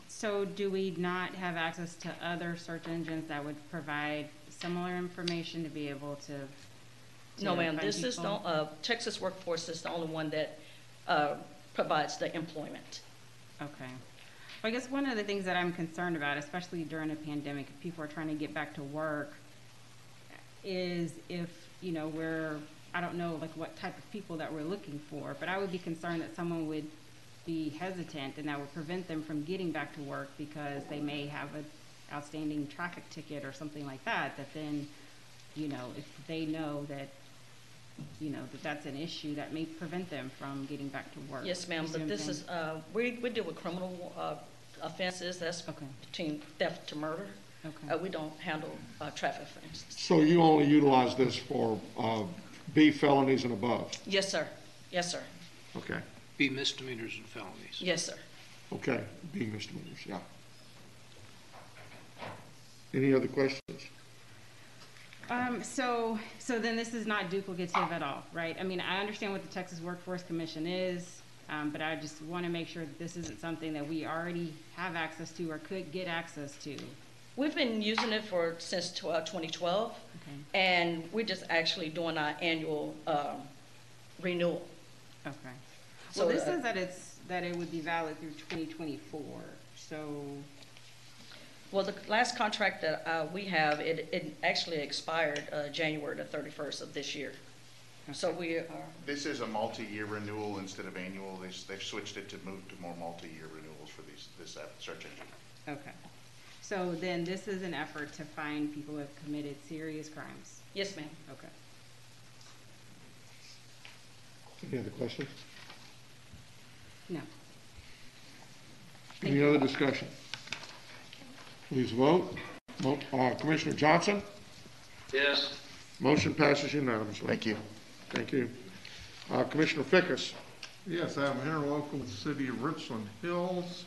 So do we not have access to other search engines that would provide similar information to be able to No, ma'am. find This is people? the Texas Workforce is the only one that provides the employment. Okay. I guess one of the things that I'm concerned about, especially during a pandemic, if people are trying to get back to work, is if, you know, I don't know like what type of people that we're looking for, but I would be concerned that someone would be hesitant and that would prevent them from getting back to work because they may have an outstanding traffic ticket or something like that, that then, you know, if they know that, you know, that that's an issue that may prevent them from getting back to work. Yes, ma'am, but this is, we deal with criminal offenses, that's between theft to murder. Okay. We don't handle traffic offenses. So you only utilize this for B felonies and above? Yes, sir. Yes, sir. Okay. B misdemeanors and felonies. Yes, sir. Okay, B misdemeanors, yeah. Any other questions? So then this is not duplicative at all, right? I mean, I understand what the Texas Workforce Commission is, but I just want to make sure that this isn't something that we already have access to or could get access to. We've been using it since 2012, and we're just actually doing our annual renewal. Okay. So Well, this says that it would be valid through 2024, so. Well, the last contract that we have, it actually expired January the 31st of this year. So we are. This is a multi-year renewal instead of annual. They've switched it to move to more multi-year renewals for this search engine. Okay. So then this is an effort to find people who have committed serious crimes? Yes, ma'am. Okay. Any other questions? No. Any other discussion? Please vote. Commissioner Johnson? Yes. Motion passes unanimously. Thank you. Thank you. Commissioner Fickus? Yes, I have interlocal City of Richland Hills.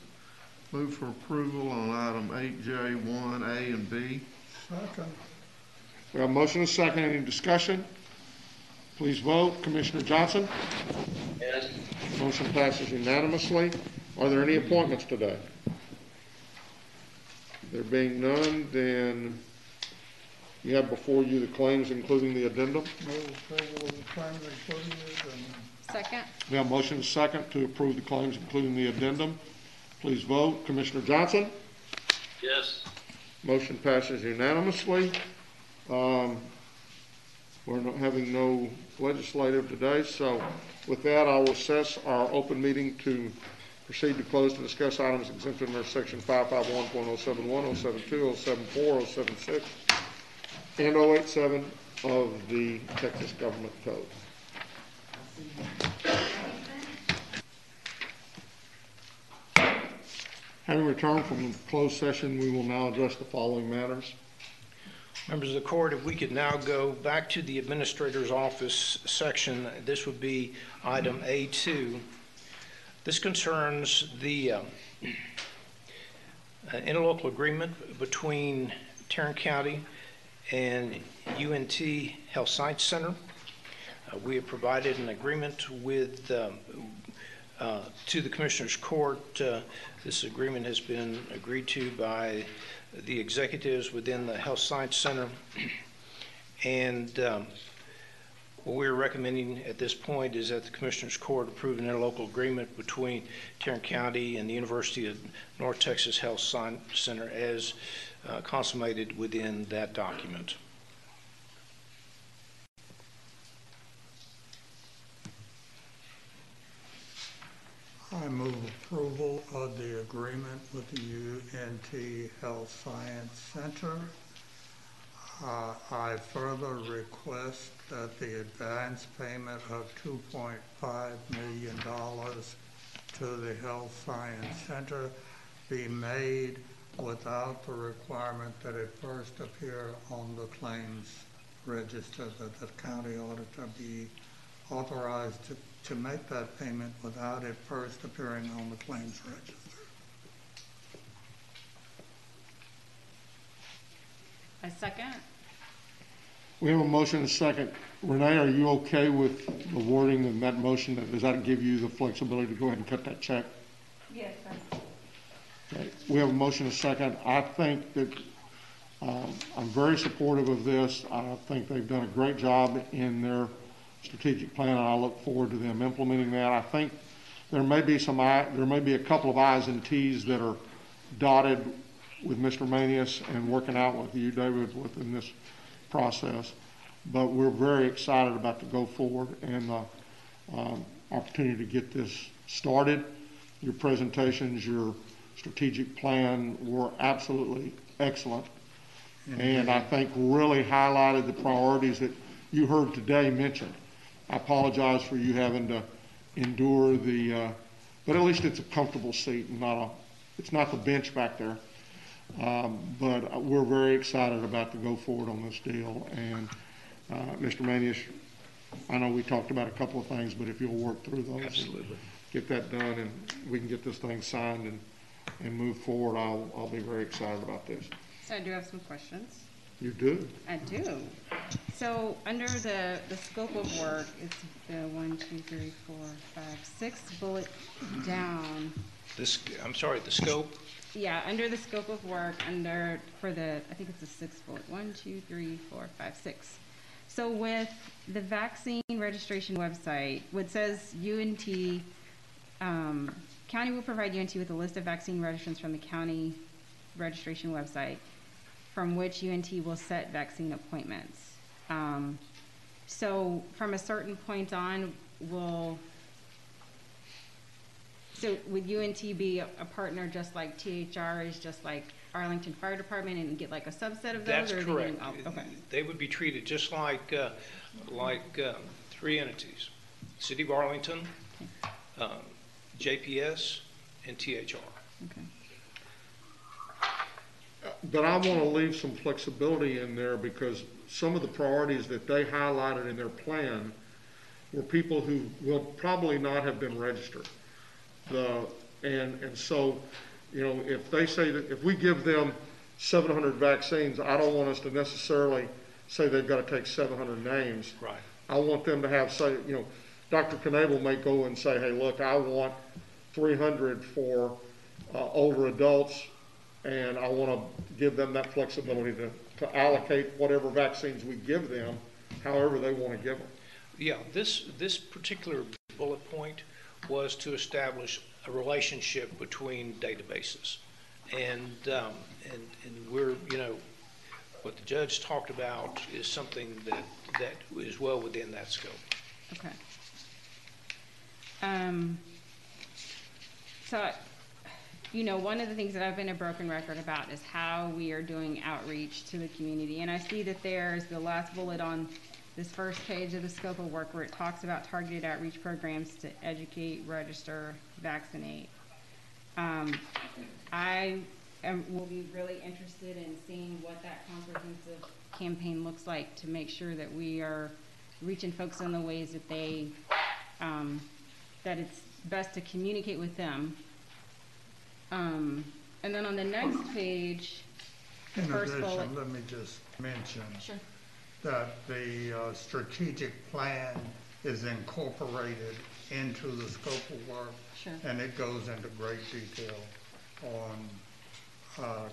Move for approval on item 8J, 1A and B. Second. We have a motion and a second. Any discussion? Please vote. Commissioner Johnson? Yes. Motion passes unanimously. Are there any appointments today? There being none, then you have before you the claims including the addendum. Move approval of the claims included and Second? We have a motion and a second to approve the claims including the addendum. Please vote. Commissioner Johnson? Yes. Motion passes unanimously. We're not having no legislative today, so with that, I will assess our open meeting to proceed to close to discuss items exempted under section 551.071, 072, 074, 076, and 087 of the Texas Government Code. Having returned from closed session, we will now address the following matters. Members of the court, if we could now go back to the administrator's office section, this would be item A2. This concerns the interlocal agreement between Tarrant County and UNT Health Science Center. We have provided an agreement with to the Commissioner's Court. This agreement has been agreed to by the executives within the Health Science Center, and what we're recommending at this point is that the Commissioner's Court approve an interlocal agreement between Tarrant County and the University of North Texas Health Science Center as consummated within that document. I move approval of the agreement with the UNT Health Science Center. I further request that the advance payment of $2.5 million to the Health Science Center be made without the requirement that it first appear on the claims register, that the county auditor be authorized to make that payment without it first appearing on the claims register. A second? We have a motion and a second. Renee, are you okay with the wording of that motion? Does that give you the flexibility to go ahead and cut that check? Yes, sir. Okay. We have a motion and a second. I think that I'm very supportive of this. I think they've done a great job in their strategic plan, and I look forward to them implementing that. I think there may be a couple of I's and T's that are dotted with Mr. Manius and working out with you, David, within this process. But we're very excited about the go forward and the opportunity to get this started. Your presentations, your strategic plan were absolutely excellent. And I think really highlighted the priorities that you heard today mentioned. I apologize for you having to endure but at least it's a comfortable seat and it's not the bench back there. But we're very excited about the go forward on this deal. And Mr. Manius, I know we talked about a couple of things, but if you'll work through those. Absolutely. Get that done and we can get this thing signed and move forward, I'll be very excited about this. So I do have some questions. You do? I do. So under the scope of work, it's the 1, 2, 3, 4, 5, 6 bullet down. I'm sorry, the scope? Yeah, under the scope of work, I think it's the 6th bullet. 1, 2, 3, 4, 5, 6. So with the vaccine registration website, what says UNT, county will provide UNT with a list of vaccine registrants from the county registration website, from which UNT will set vaccine appointments. So from a certain point on, would UNT be a partner just like THR is, just like Arlington Fire Department, and get like a subset of those? That's correct. Okay. They would be treated just like 3 entities: City of Arlington, JPS, and THR. Okay. But I want to leave some flexibility in there because some of the priorities that they highlighted in their plan were people who will probably not have been registered. And so, if they say that if we give them 700 vaccines, I don't want us to necessarily say they've got to take 700 names. Right. I want them to have, Dr. Knable may go and say, hey, look, I want 300 for older adults, and I want to give them that flexibility to allocate whatever vaccines we give them, however they want to give them. Yeah, this particular bullet point was to establish a relationship between databases, and we're what the judge talked about is something that is well within that scope. Okay. So, one of the things that I've been a broken record about is how we are doing outreach to the community. And I see that there's the last bullet on this first page of the scope of work where it talks about targeted outreach programs to educate, register, vaccinate. I will be really interested in seeing what that comprehensive campaign looks like to make sure that we are reaching folks in the ways that that it's best to communicate with them. And then on the next page, the first bullet. Let me just mention Sure. that the strategic plan is incorporated into the scope of work. Sure. And it goes into great detail on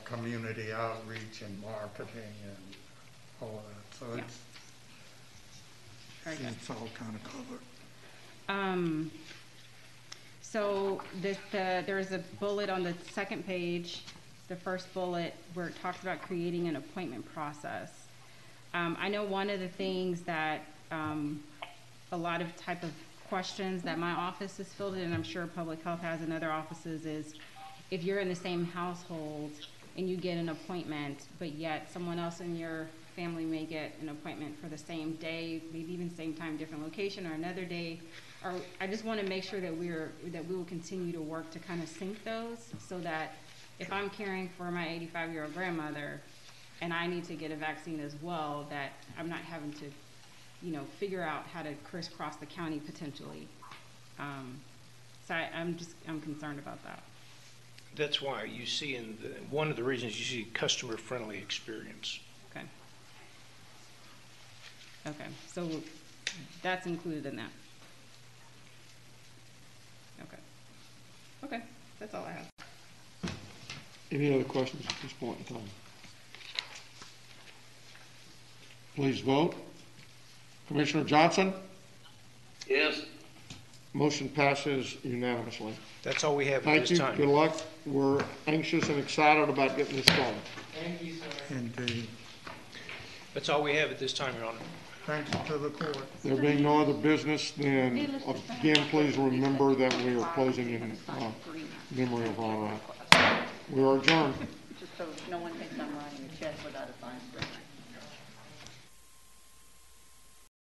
community outreach and marketing and all that. So Yeah. it's all kind of covered. So there's a bullet on the second page, the first bullet, where it talks about creating an appointment process. I know one of the things that a lot of type of questions that my office has filled in, and I'm sure public health has in other offices, is if you're in the same household and you get an appointment, but yet someone else in your family may get an appointment for the same day, maybe even same time, different location, or another day. Or I just want to make sure that we will continue to work to kind of sync those, so that if I'm caring for my 85-year-old grandmother and I need to get a vaccine as well, that I'm not having to, figure out how to crisscross the county potentially. So I'm concerned about that. That's why you see one of the reasons you see customer-friendly experience. Okay. Okay, so that's included in that. Okay, that's all I have. Any other questions at this point in time? Please vote. Commissioner Johnson? Yes. Motion passes unanimously. That's all we have at Thank this you. time. Good luck. We're anxious and excited about getting this going. Thank you, sir. Indeed. That's all we have at this time, Your Honor. Thanks to the court. There being no other business, then again, please remember that we are closing in memory of our, we are adjourned. Just so no one thinks I'm writing a check without a signed agreement.